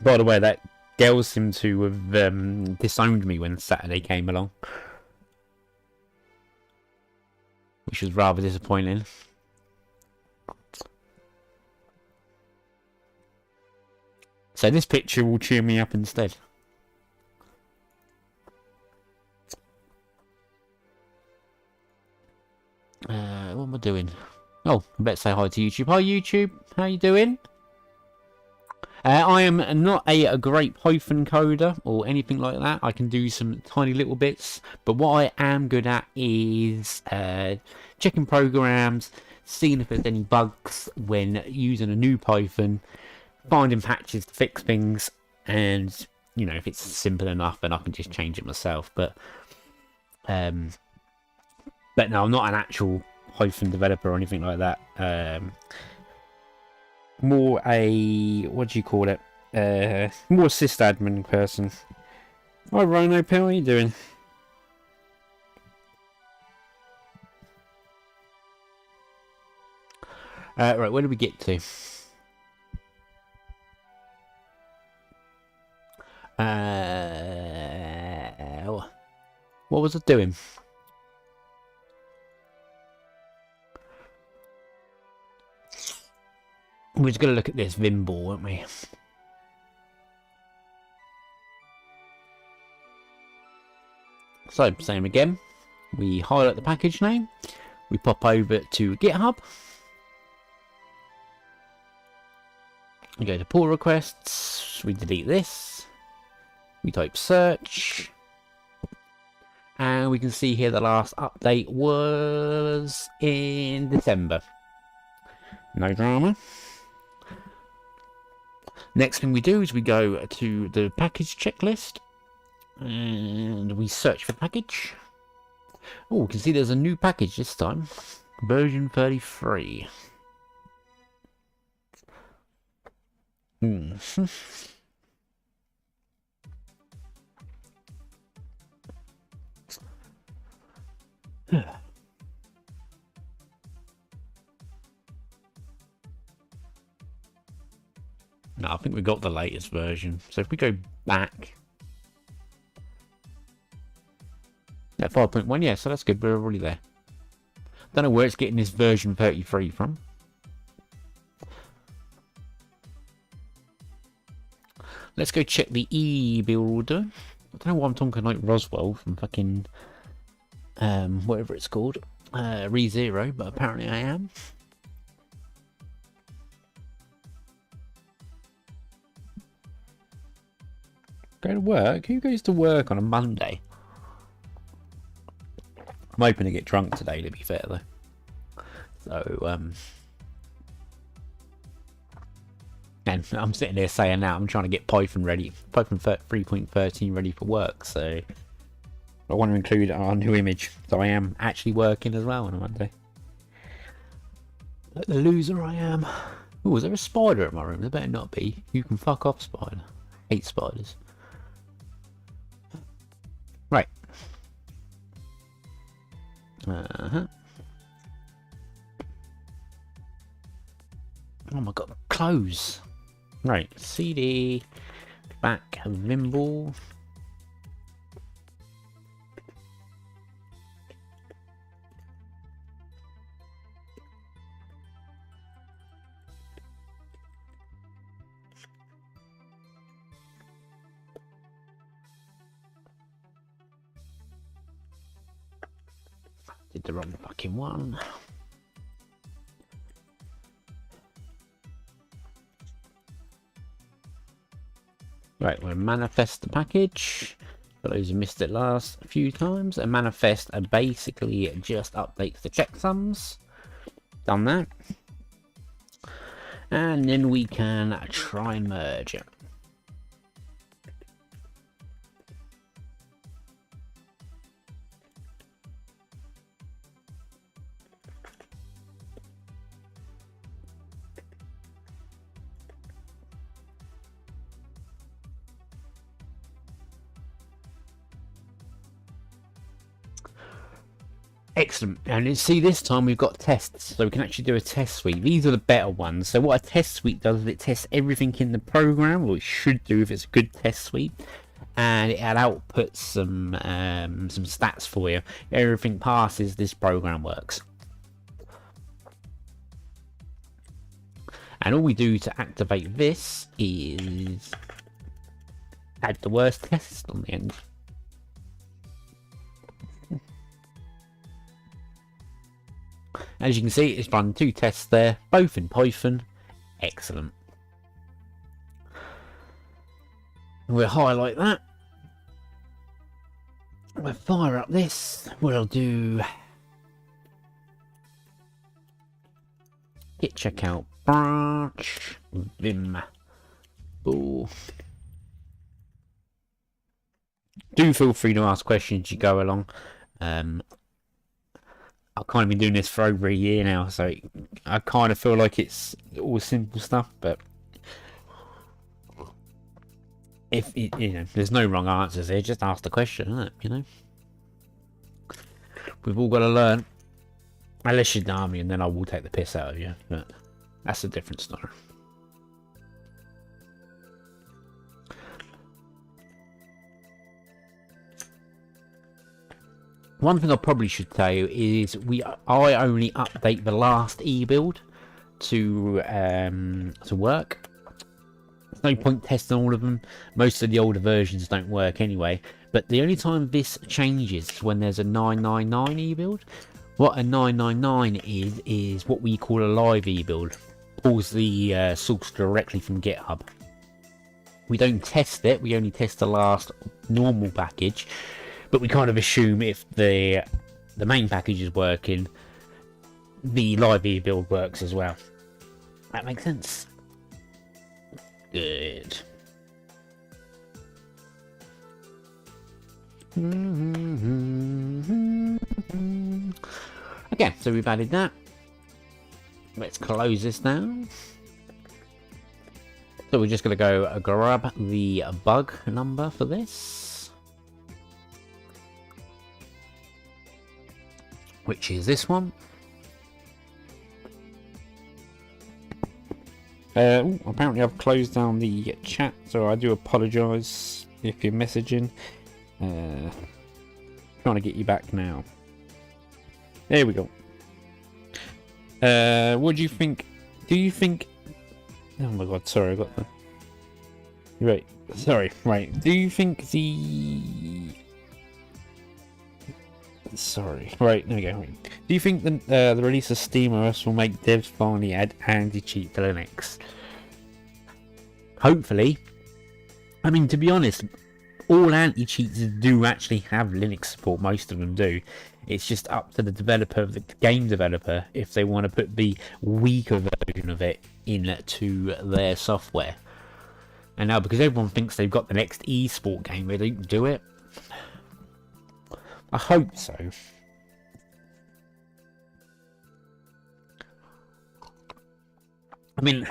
By the way, that girl seemed to have disowned me when Saturday came along, which was rather disappointing. So this picture will cheer me up instead. What am I doing? Oh, I better say hi to YouTube. Hi YouTube, how you doing? I am not a great Python coder or anything like that. I can do some tiny little bits, but what I am good at is checking programs, seeing if there's any bugs when using a new Python, finding patches to fix things, and you know, if it's simple enough, then I can just change it myself. But no, I'm not an actual Python developer or anything like that. More a, what do you call it? More sysadmin person. Hi Rhino Pill, how you doing? Right, where do we get to? What was it doing? We're just going to look at this Vim ball, won't we? So, same again. We highlight the package name. We pop over to GitHub. We go to pull requests. We delete this. We type search. And we can see here the last update was in December. No drama. Next thing we do is we go to the package checklist and we search for package. Oh, we can see there's a new package this time, version 33. No, I think we got the latest version. So if we go back, at 5.1, yeah, so that's good. We're already there. Don't know where it's getting this version 33 from. Let's go check the e-builder. I don't know why I'm talking like Roswell from fucking whatever it's called, ReZero, but apparently I am. Go to work? Who goes to work on a Monday? I'm hoping to get drunk today, to be fair, though. So, and I'm sitting there saying now I'm trying to get Python ready, Python 3.13 ready for work, so I want to include our new image. So I am actually working as well on a Monday. Like the loser I am. Oh, is there a spider in my room? There better not be. You can fuck off, spider. I hate spiders. Right. Oh my god, close. Right, CD, back, Vimble. Did the wrong fucking one. Right, we'll manifest the package. For those who missed it last few times, a manifest basically just updates the checksums. Done that. And then we can try and merge it. Excellent. And see, this time we've got tests, so we can actually do a test suite. These are the better ones. So what a test suite does is it tests everything in the program, or it should do if it's a good test suite, and it outputs some stats for you. If everything passes, this program works. And all we do to activate this is add the worst test on the end. As you can see, it's run 2 tests there, both in Python. Excellent. We'll highlight that. We'll fire up this. We'll do git checkout branch vim. Ooh. Do feel free to ask questions as you go along. I've kind of been doing this for over a year now, so I kind of feel like it's all simple stuff, but if there's no wrong answers here, just ask the question, isn't it? You know, we've all got to learn, unless you're the army, and then I will take the piss out of you, but that's a different story. One thing I probably should tell you is I only update the last e-build to work. There's no point testing all of them. Most of the older versions don't work anyway. But the only time this changes is when there's a 999 e-build. What a 999 is what we call a live e-build. Pulls the source directly from GitHub. We don't test it. We only test the last normal package. But we kind of assume if the main package is working, the live e-build works as well. That makes sense. Good. Okay, so we've added that. Let's close this down. So we're just going to go grab the bug number for this, which is this one. Apparently I've closed down the chat, so I do apologise if you're messaging. Trying to get you back now. There we go. What do you think? Do you think... Oh my god, sorry, I got the... Right, sorry, right. Do you think the... Sorry. Right, there we go. Right. Do you think the release of SteamOS will make devs finally add anti-cheat to Linux? Hopefully. I mean, to be honest, all anti-cheats do actually have Linux support. Most of them do. It's just up to the developer, the game developer, if they want to put the weaker version of it into their software. And now, because everyone thinks they've got the next esport game, they don't do it. I hope so. I mean,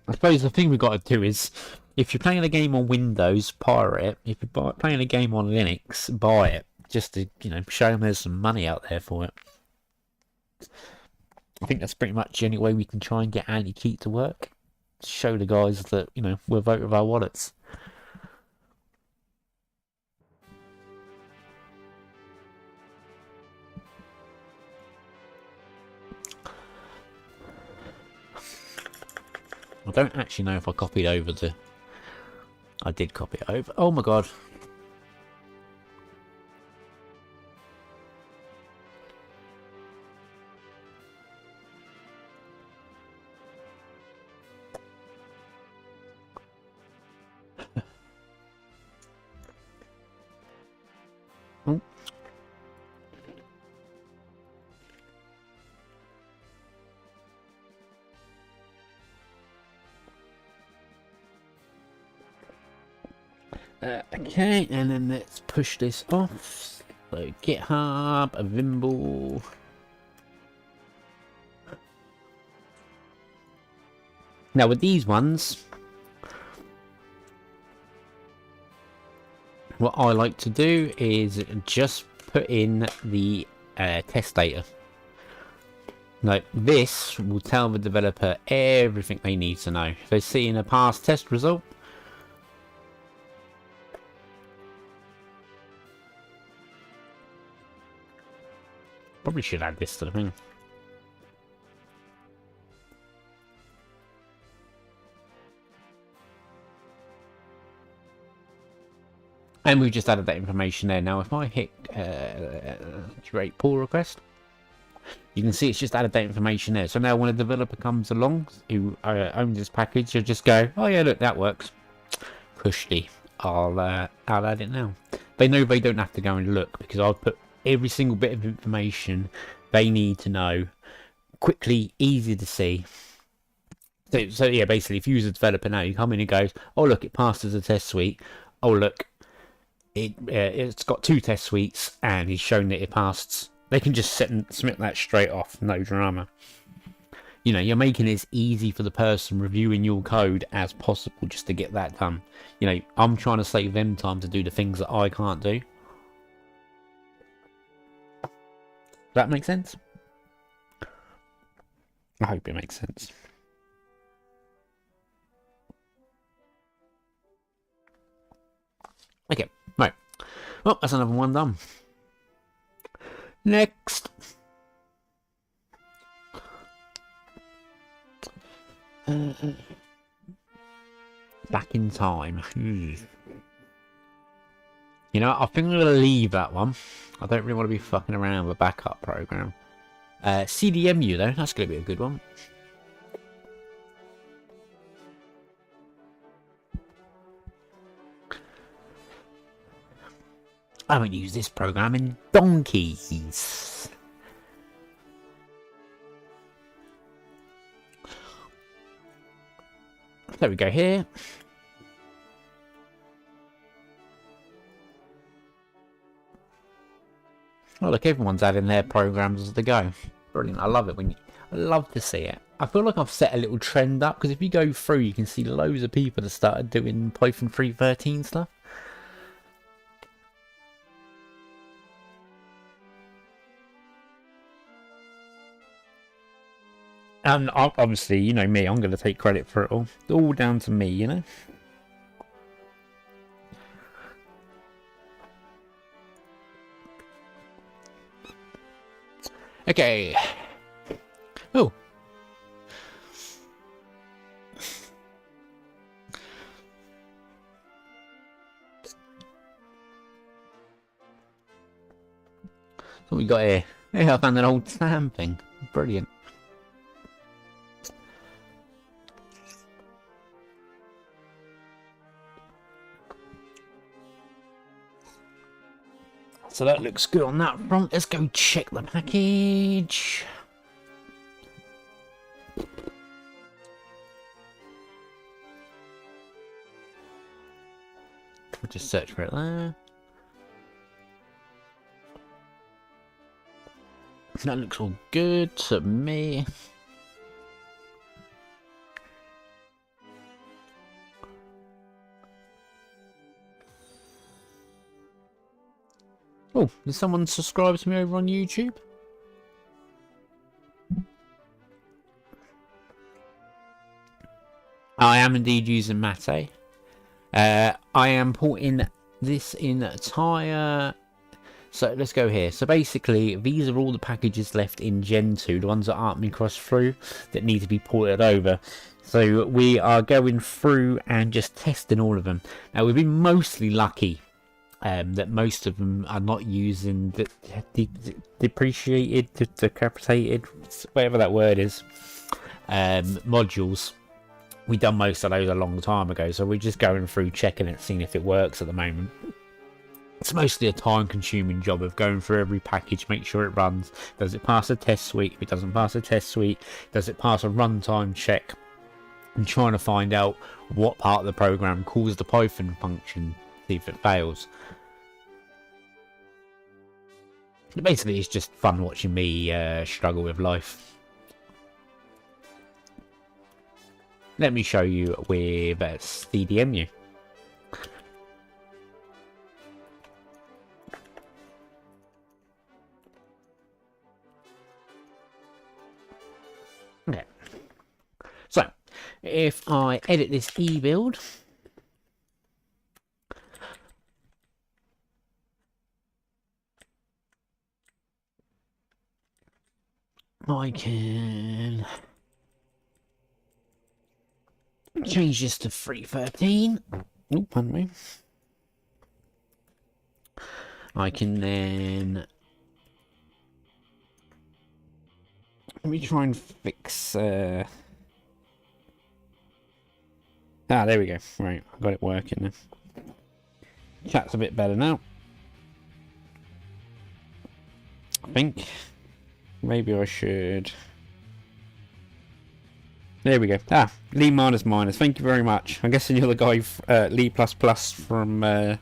I suppose the thing we've got to do is, if you're playing a game on Windows, pirate it. If you're playing a game on Linux, buy it. Just to, show them there's some money out there for it. I think that's pretty much the only way we can try and get anti-cheat to work. Show the guys that, we'll vote with our wallets. I don't actually know if I copied over the... I did copy it over. Oh my god. Oh. Okay, and then let's push this off. So GitHub, a Vimble. Now with these ones, what I like to do is just put in the test data. Like this will tell the developer everything they need to know. If they see in a past test result, probably should add this to the thing. And we've just added that information there. Now, if I hit create pull request, you can see it's just added that information there. So now when a developer comes along who owns this package, you'll just go, oh yeah, look, that works. Cushy. I'll add it now. They know they don't have to go and look because I've put every single bit of information they need to know, quickly, easy to see. So yeah, basically, if you use a developer now, you come in and goes, oh look, it passed as a test suite. Oh look, it's got 2 test suites and it's shown that it passed. They can just sit and submit that straight off, no drama. You know, you're making it as easy for the person reviewing your code as possible just to get that done. You know, I'm trying to save them time to do the things that I can't do. Does that make sense? I hope it makes sense. Okay, right. Well, that's another one done. Next. Back in time. You know, I think I'm going to leave that one. I don't really want to be fucking around with a backup program. CDMU though, that's going to be a good one. I haven't used this program in donkeys. There we go here. Oh look, everyone's adding their programs as they go. Brilliant, I love it I love to see it. I feel like I've set a little trend up because if you go through you can see loads of people that started doing Python 3.13 stuff. And obviously, you know me, I'm going to take credit for it all. All down to me, you know? Okay. Oh. What we got here? Hey, I found an old Sam thing. Brilliant. So that looks good on that front. Let's go check the package. We'll just search for it there. That looks all good to me. Oh, did someone subscribe to me over on YouTube? I am indeed using Mate. I am porting this entire... So let's go here. So basically, these are all the packages left in Gentoo, the ones that aren't been crossed through, that need to be ported over. So we are going through and just testing all of them. Now, we've been mostly lucky that most of them are not using the depreciated, decapitated, whatever that word is, modules. We done most of those a long time ago, so we're just going through checking it, seeing if it works at the moment. It's mostly a time-consuming job of going through every package, make sure it runs. Does it pass a test suite? If it doesn't pass a test suite, does it pass a runtime check? And trying to find out what part of the program calls the Python function, see if it fails. Basically, it's just fun watching me struggle with life. Let me show you with CDMU. Okay. So, if I edit this e-build, I can change this to 3.13. Oh, pardon me. I can then... Let me try and fix... Ah, there we go. Right, I got it working now. Chat's a bit better now. I think. Maybe I should... There we go. Ah, Lee minus. Thank you very much. I'm guessing you're the guy, Lee from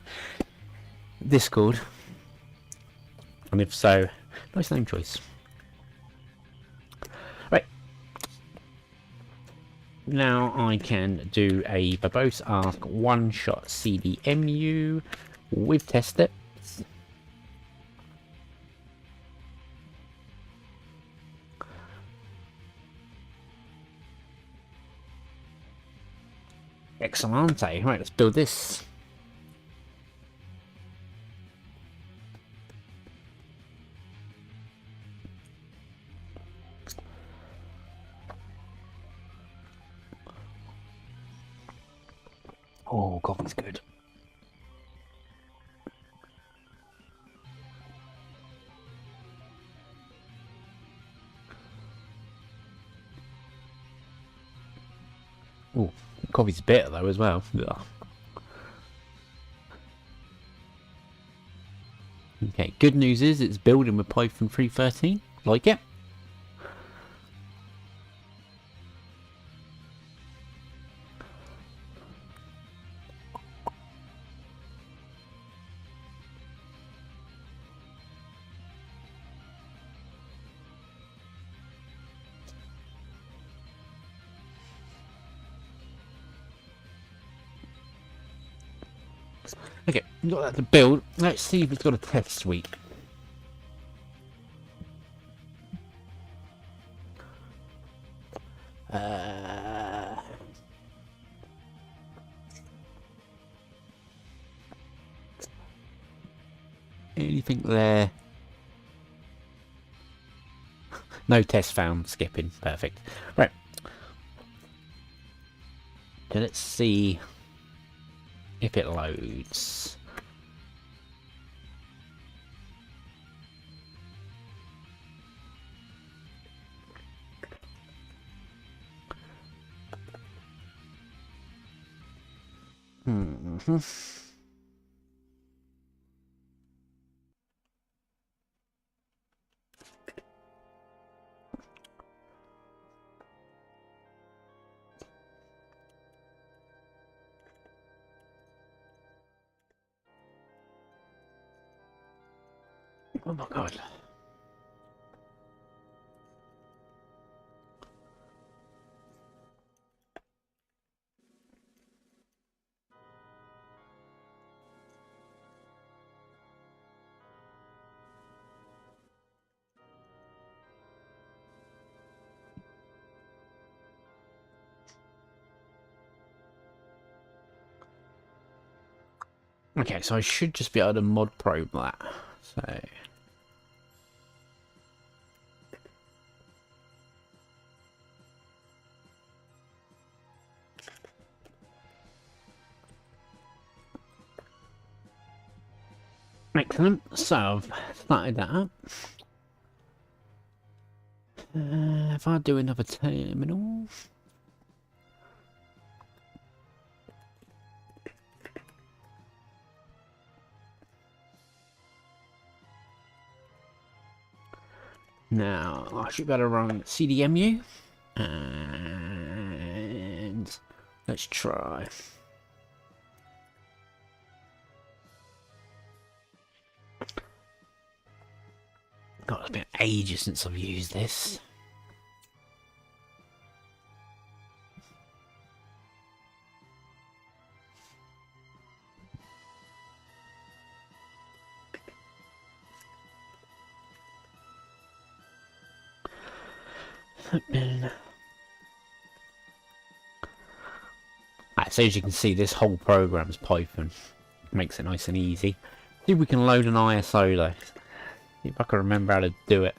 Discord. And if so, nice name choice. Right. Now I can do a verbose ask one-shot CDMU with test steps. Excellent. Right, let's build this. Oh, coffee's good. Oh, coffee's bitter though as well. Ugh. Okay, good news is it's building with Python 3.13. Like it. Okay, we've got that to build. Let's see if it's got a test suite. Anything there? No test found. Skipping. Perfect. Right. So let's see if it loads. Oh my god. Okay, so I should just be able to mod probe that. So excellent. So I've started that up. If I do another terminal. Now I should be able to run CDMU. And let's try. God, it's been ages since I've used this. So as you can see, this whole program's Python. Makes it nice and easy. See if we can load an ISO though. See if I can remember how to do it.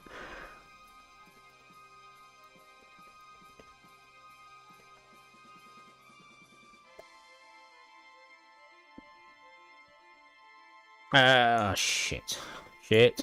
Shit. Shit.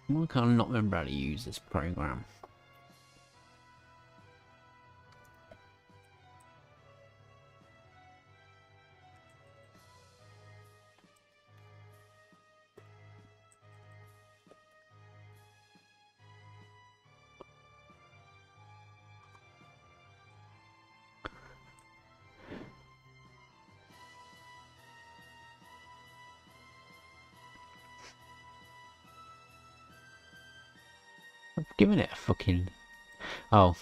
Why can I not remember how to use this program? I've given it a fucking... Oh.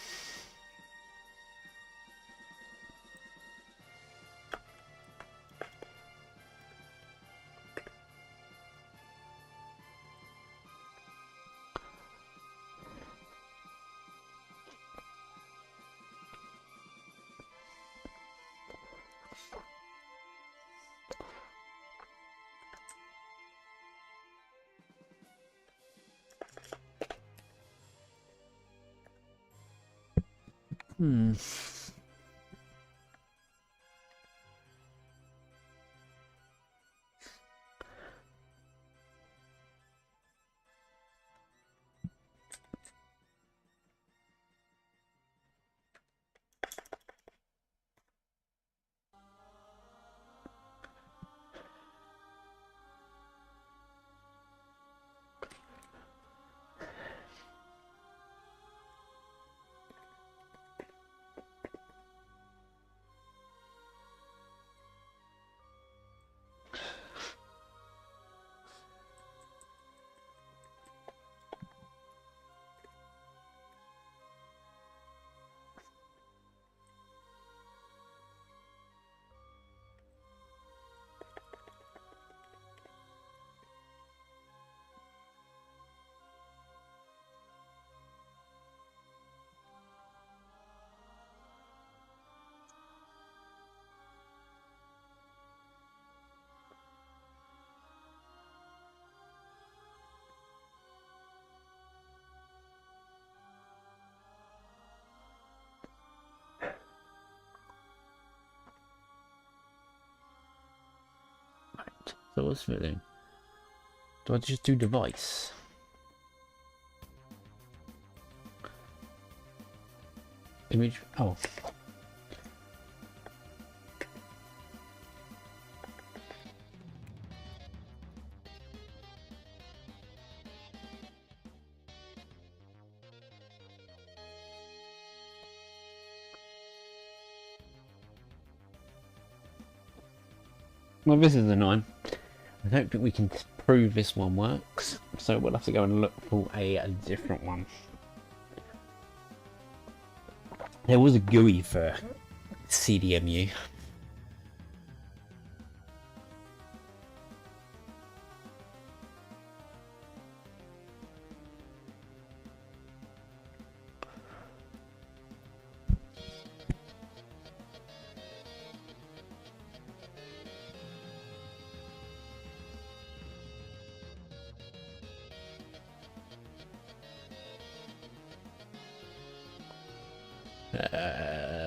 So what's it doing? Do I just do device? Image? Oh. Well, this is annoying. I don't think we can prove this one works, so we'll have to go and look for a different one. There was a GUI for CDMU.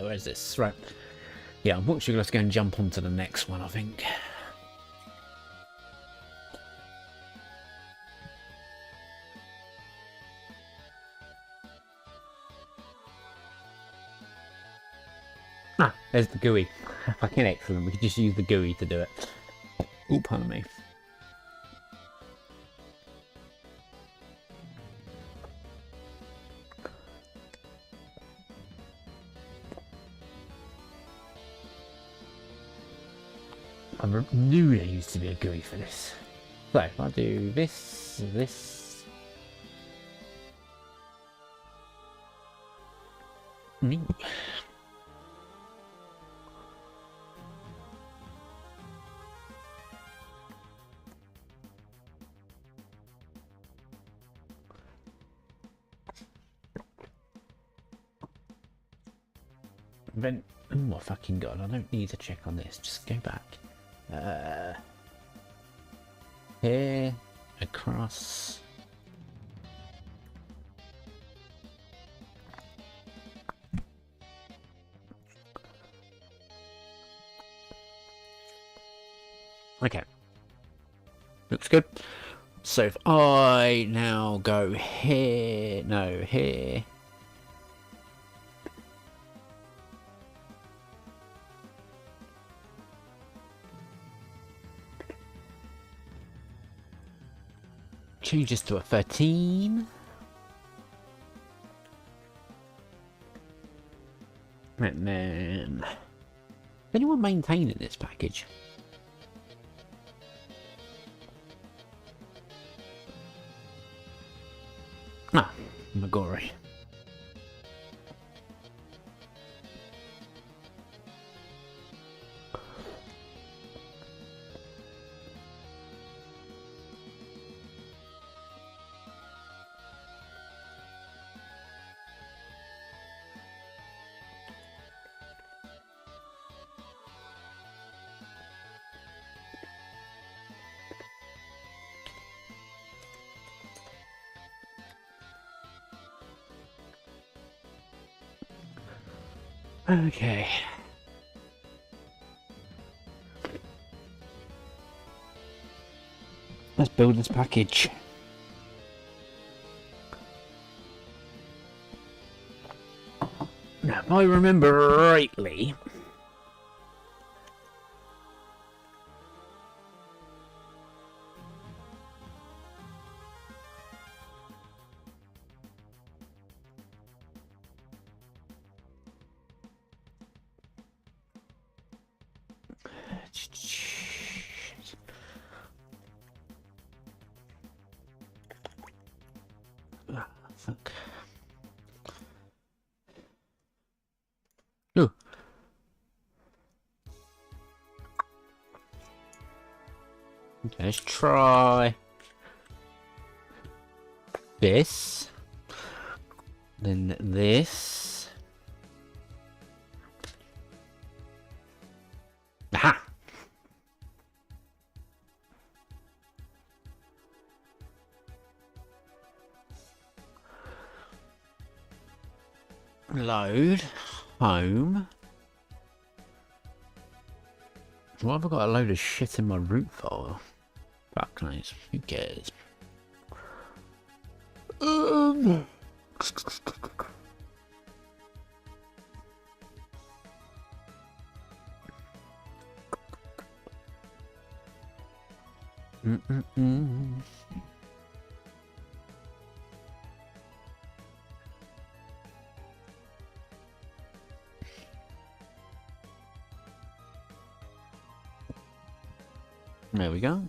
Where's this? Right. Yeah, unfortunately, let's go and jump onto the next one, I think. Ah, there's the GUI. Fucking excellent. We could just use the GUI to do it. Oh, pardon me. I knew there used to be a GUI for this. So, if I do this, Mm. Then, oh my fucking god, I don't need to check on this, just go back. Here, across. Okay. Looks good. So if I now go here, no, here. Changes to a 13. And then... Is anyone maintaining this package? Ah, Magori. Okay. Let's build this package. Now, if I remember rightly... Ah, fuck. Ooh. Okay, let's try this, then this. Aha! Load home. Why have I got a load of shit in my root file? Fuck knows. Who cares? There we go.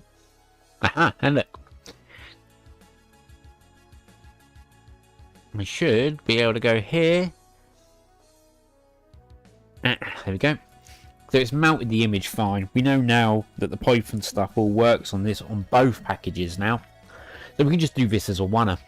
Aha, and look. We should be able to go here. There we go. So it's mounted the image fine. We know now that the Python stuff all works on this on both packages now. So we can just do this as a oneer.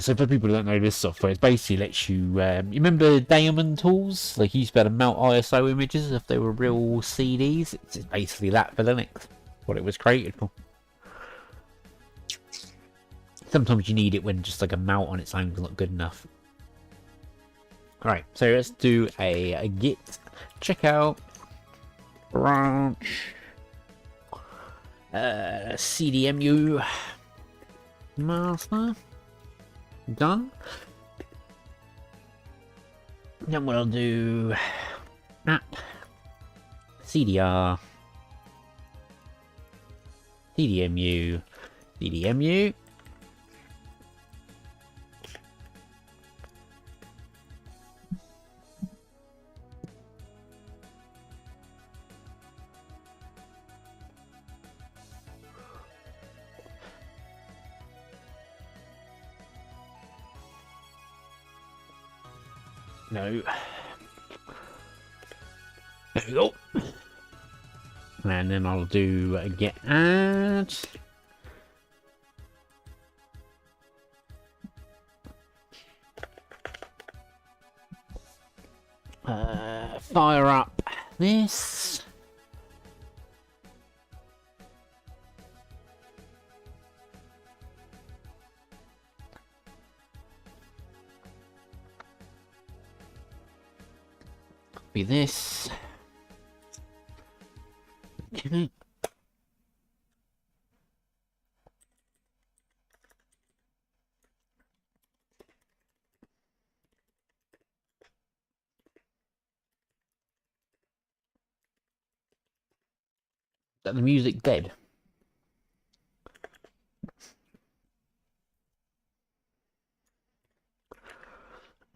So for people who don't know this software, it basically lets you, you remember Diamond tools? Like you used to be able to mount ISO images if they were real CDs. It's basically that for Linux, what it was created for. Sometimes you need it when just like a mount on its own is not good enough. Alright, so let's do a git checkout branch CDMU master. Done. Then we'll do app CDR CDMU CDMU No. There we go. And then I'll do get add. Fire up this. Copy this. Okay. Is that the music dead?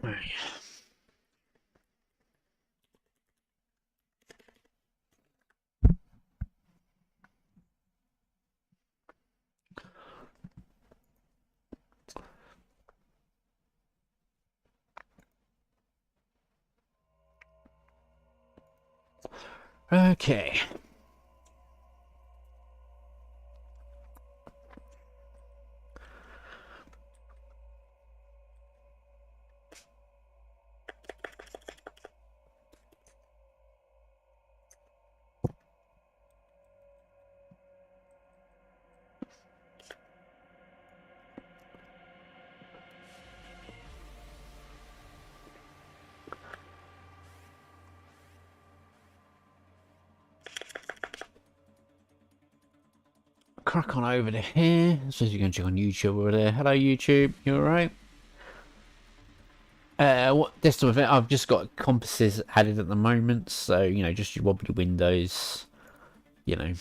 Right. Okay. Crack on over to here. It says you're going to check on YouTube over there. Hello, YouTube. You alright? What this time of it? I've just got compasses added at the moment, so you know, just your wobbly windows. You know.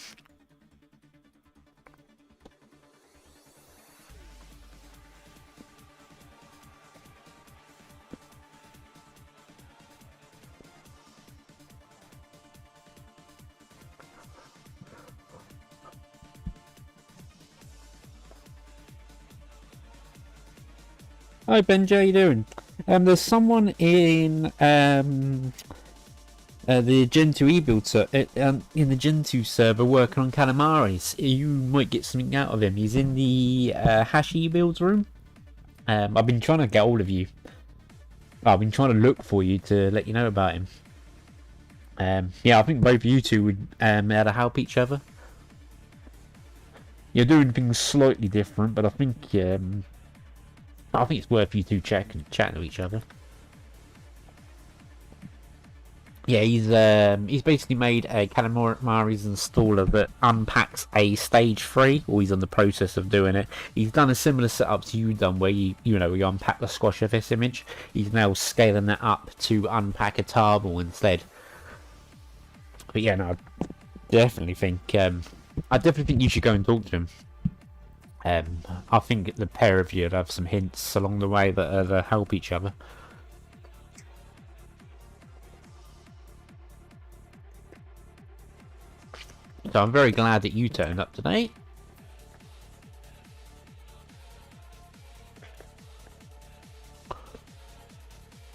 Hi Benji, how you doing? There's someone in the Gentoo e-build in the Gentoo server working on calamaris. You might get something out of him. He's in the hash e-builds room. I've been trying to get hold of you. I've been trying to look for you to let you know about him. Yeah, I think both you two would be able to help each other. You're doing things slightly different, but I think it's worth you two chatting to each other. Yeah, he's basically made a Calamaris installer that unpacks a stage 3, or he's on the process of doing it. He's done a similar setup to you done, where you unpack the squash FS image. He's now scaling that up to unpack a table instead. But yeah, no, I definitely think you should go and talk to him. I think the pair of you would have some hints along the way that help each other. So I'm very glad that you turned up today.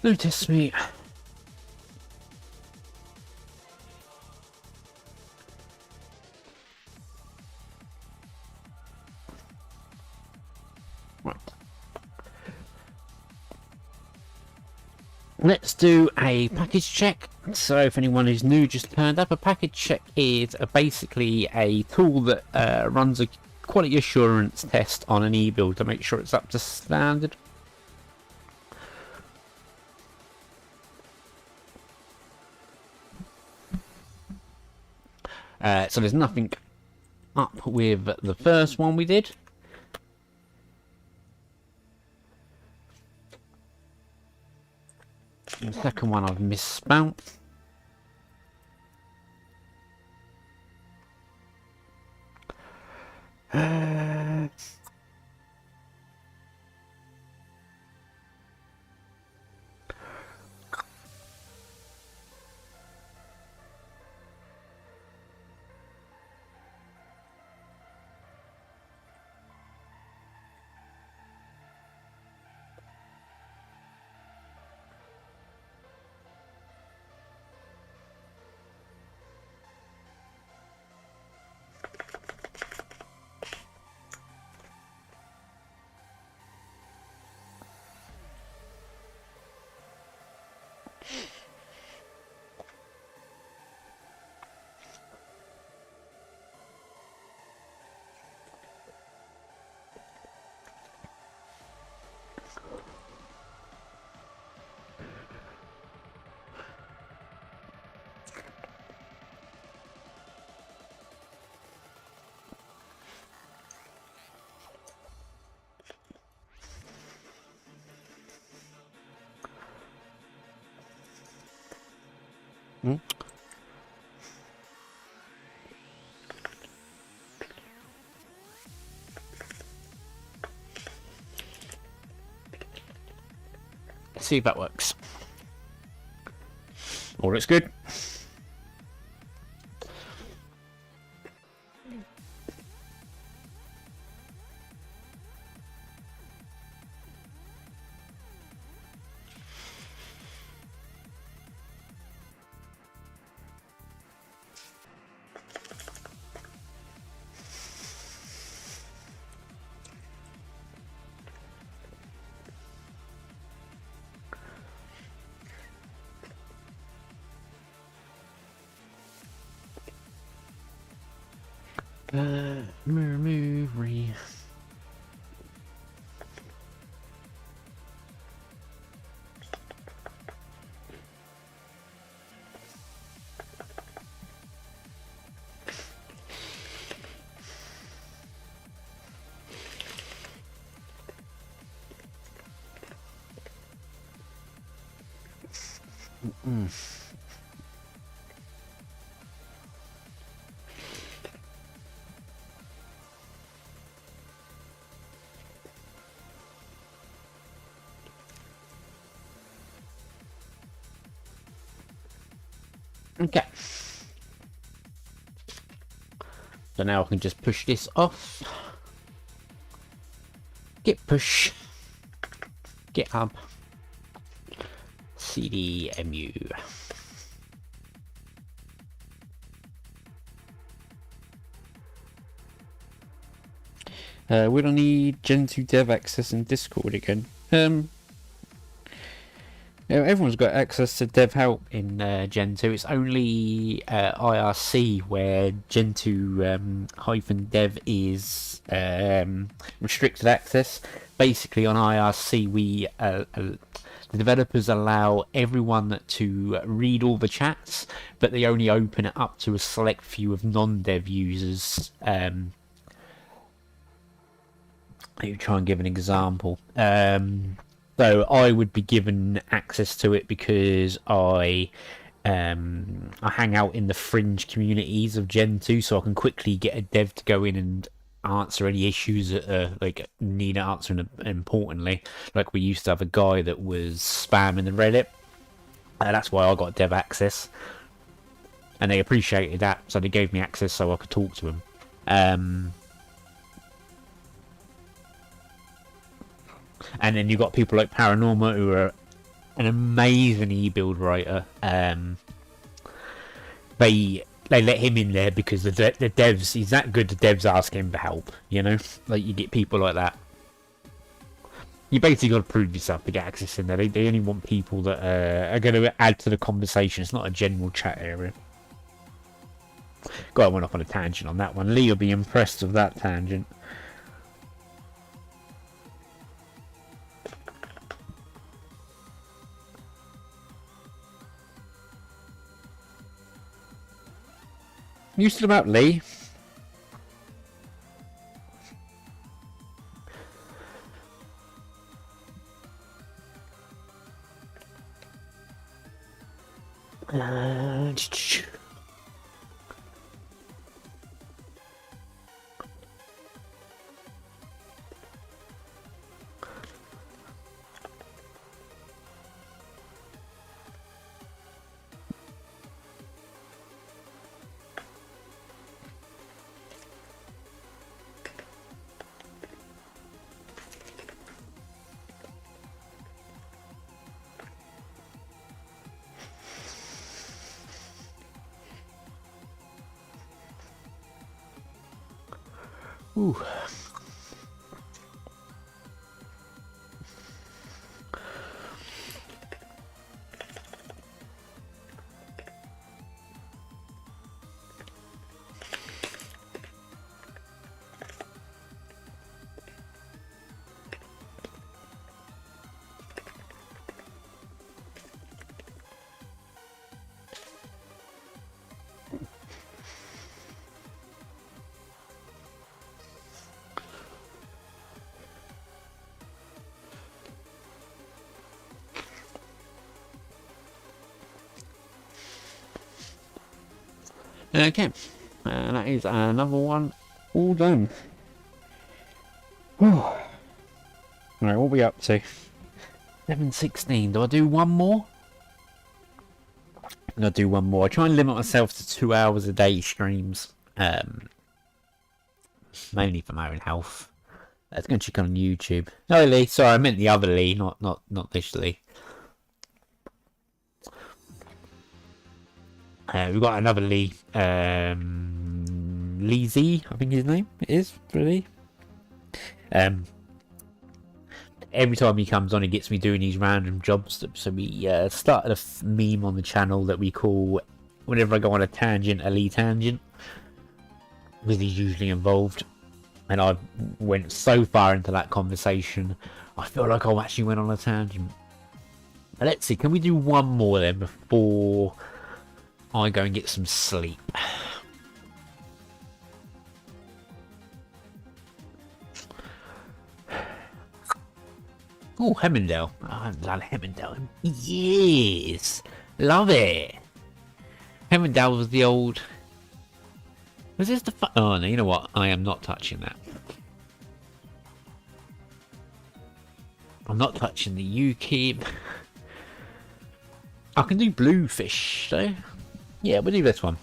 Notice me. Right. Let's do a package check. So if anyone who's new just turned up, a package check is basically a tool that runs a quality assurance test on an e-build to make sure it's up to standard. So there's nothing up with the first one we did. The second one I've misspelt. Hmm? Let's see if that works. All looks good. Remove. Okay. So now I can just push this off. Git push. GitHub. cdmu. We don't need Gentoo dev access in Discord again. Everyone's got access to dev help in Gentoo. It's only IRC where Gentoo -dev is restricted access. Basically, on IRC, the developers allow everyone to read all the chats, but they only open it up to a select few of non-dev users. Let me try and give an example. So I would be given access to it because I hang out in the fringe communities of Gentoo, so I can quickly get a dev to go in and answer any issues that like need answering. Importantly, like we used to have a guy that was spamming the Reddit. That's why I got dev access, and they appreciated that, so they gave me access so I could talk to him. And then you've got people like Paranorma, who are an amazing e-build writer. They let him in there because the devs, he's that good, the devs ask him for help, you know? Like, you get people like that. You basically got to prove yourself to get access in there. They only want people that are going to add to the conversation. It's not a general chat area. God, I went off on a tangent on that one. Lee will be impressed with that tangent. You still about Lee? Ooh. Okay, that is another one all done. Whew. Right, what are we up to? 7:16. Do I do one more? I'm gonna do one more. I try and limit myself to 2 hours a day streams. Mainly for my own health. It's going to check on YouTube. No, Lee. Sorry, I meant the other Lee, not this Lee. We've got another Lee. Lee Z, I think his name is, really. Every time he comes on, he gets me doing these random jobs. So we started a meme on the channel that we call, whenever I go on a tangent, a Lee tangent. Because he's usually involved. And I went so far into that conversation, I feel like I actually went on a tangent. But let's see, can we do one more then before I go and get some sleep? Oh, Hemmendale. Oh, I haven't done Hemmendale. Yes! Love it! Hemmendale was the old... Was this the oh no, you know what? I am not touching that. I'm not touching the UKIP. I can do Bluefish though. Yeah, we'll do this one.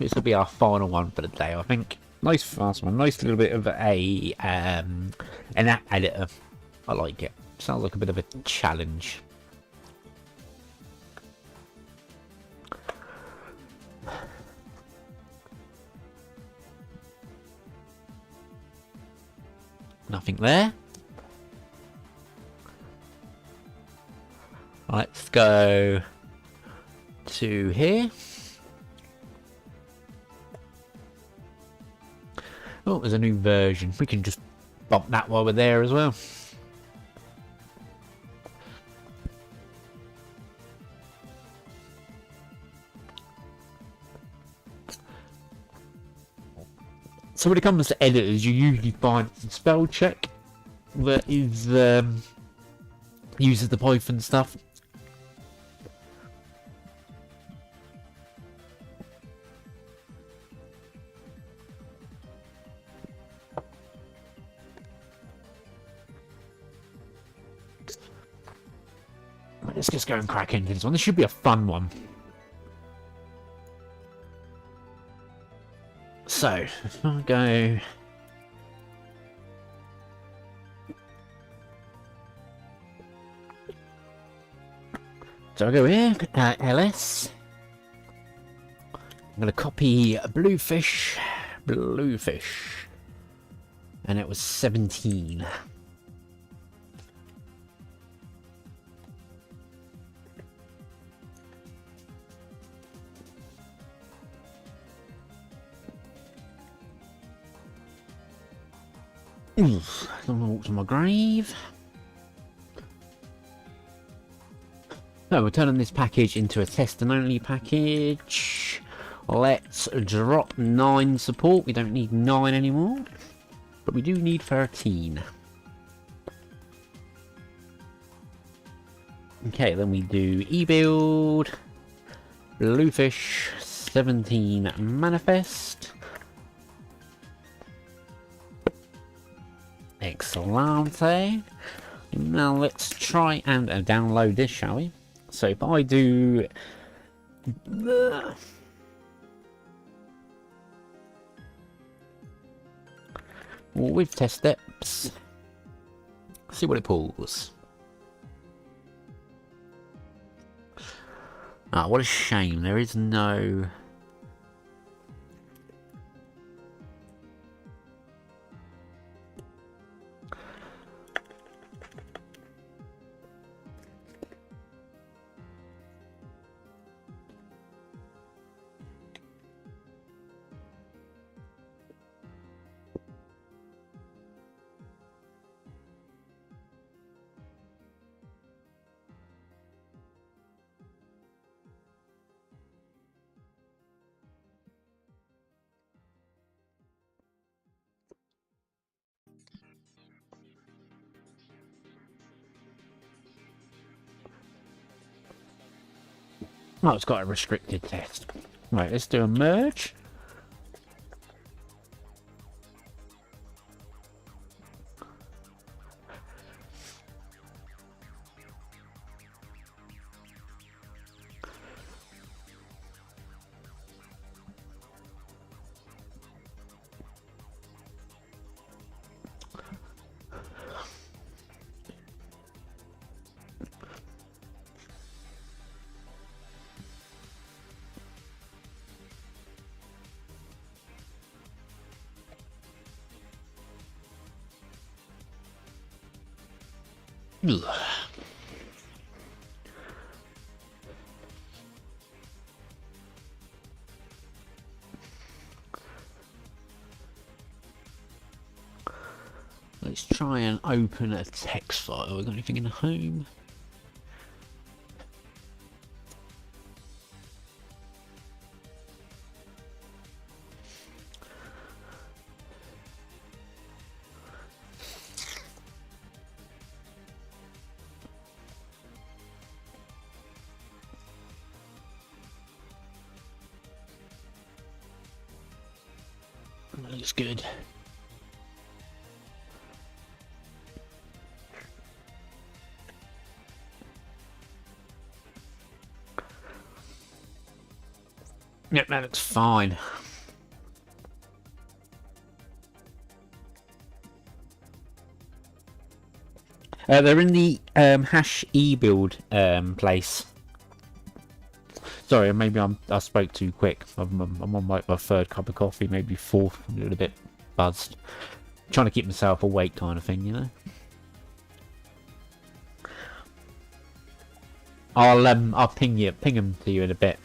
This will be our final one for the day, I think. Nice fast one. Nice little bit of a an app editor. I like it. Sounds like a bit of a challenge. Nothing there. Let's go to here. Oh, there's a new version. We can just bump that while we're there as well. So when it comes to editors, you usually find spell check that is uses the Python stuff. Let's just go and crack into this one. This should be a fun one. So, if I go... So I go here, LS. I'm going to copy Bluefish. And it was 17. Oof, I'm gonna walk to my grave. So we're turning this package into a test and only package. Let's drop 9 support. We don't need 9 anymore, but we do need 13. Okay, then we do ebuild Bluefish 17 manifest. Excellent. Now let's try and download this, shall we? So if I do... Well, with test steps, see what it pulls. Ah, what a shame, there is no... Oh, it's got a restricted test. Right, let's do a merge. Ugh. Let's try and open a text file. We got anything in the home? That looks good. Yep, that looks fine. They're in the hash e-build place. Sorry, maybe I spoke too quick. I'm on my third cup of coffee, maybe fourth. I'm a little bit buzzed. Trying to keep myself awake, kind of thing, you know. I'll ping them to you in a bit.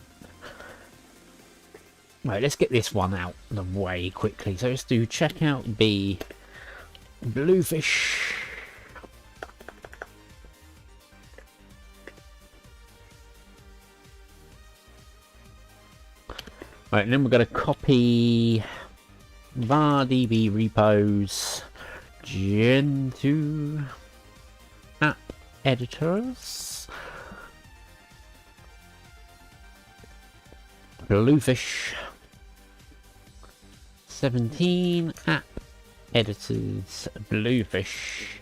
Right, let's get this one out of the way quickly. So let's do checkout B Bluefish. Right, and then we're going to copy var db repos Gentoo app editors Bluefish 17 app editors Bluefish.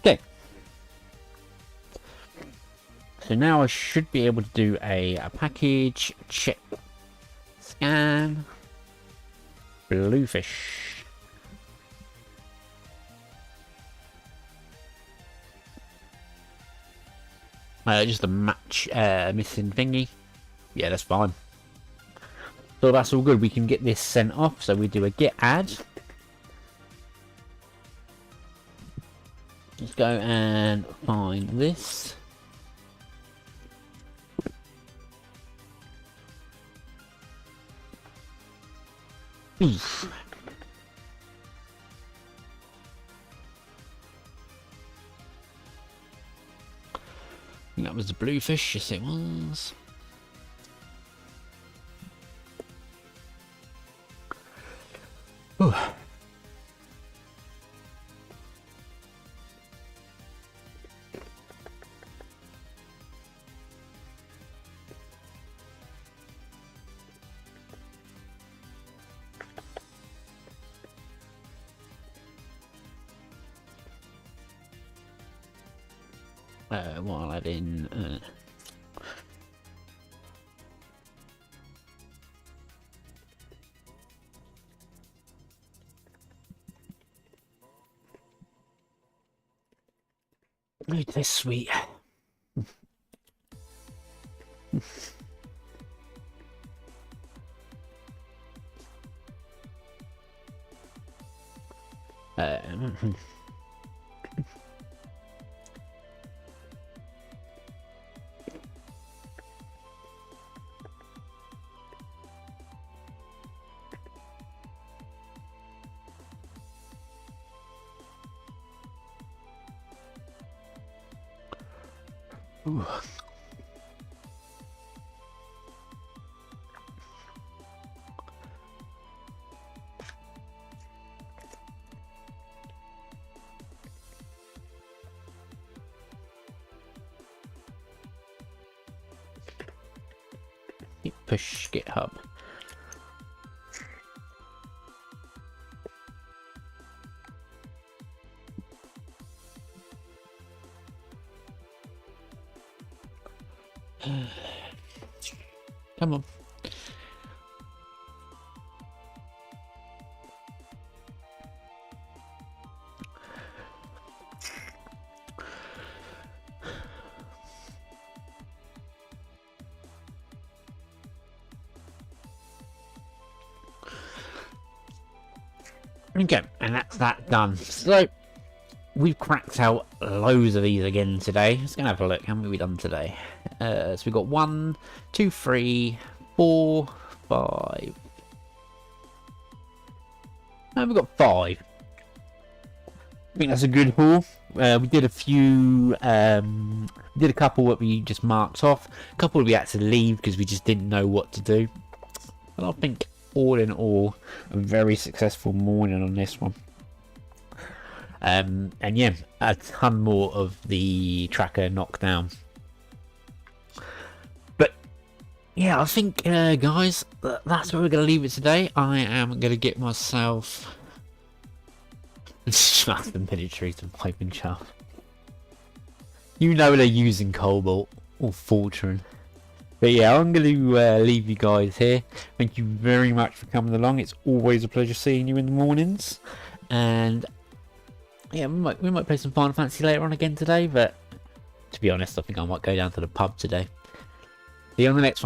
Okay. So now I should be able to do a package check scan Bluefish. Just a match missing thingy. Yeah, that's fine. So that's all good. We can get this sent off. So we do a get add. Let's go and find this. Oof. I think that was the Bluefish. Yes, it was. Ooh. What I'll add in. Oh, this sweet. Ooh. push GitHub. Come on. Okay, and that's that done. So we've cracked out loads of these again today. Let's go have a look. How many have we done today? So we've got 1, 2, 3, 4, 5. No, we've got 5. I think that's a good haul. We did a few. We did a couple that we just marked off. A couple we had to leave because we just didn't know what to do. But I think all in all, a very successful morning on this one. And yeah, a ton more of the tracker knockdown. But yeah, I think guys, that's where we're going to leave it today. I am going to get myself just the military to piping chaff. You know they're using Cobalt or Fortran. But yeah, I'm going to leave you guys here. Thank you very much for coming along. It's always a pleasure seeing you in the mornings. And yeah, we might play some Final Fantasy later on again today. But to be honest, I think I might go down to the pub today. See you on the next one.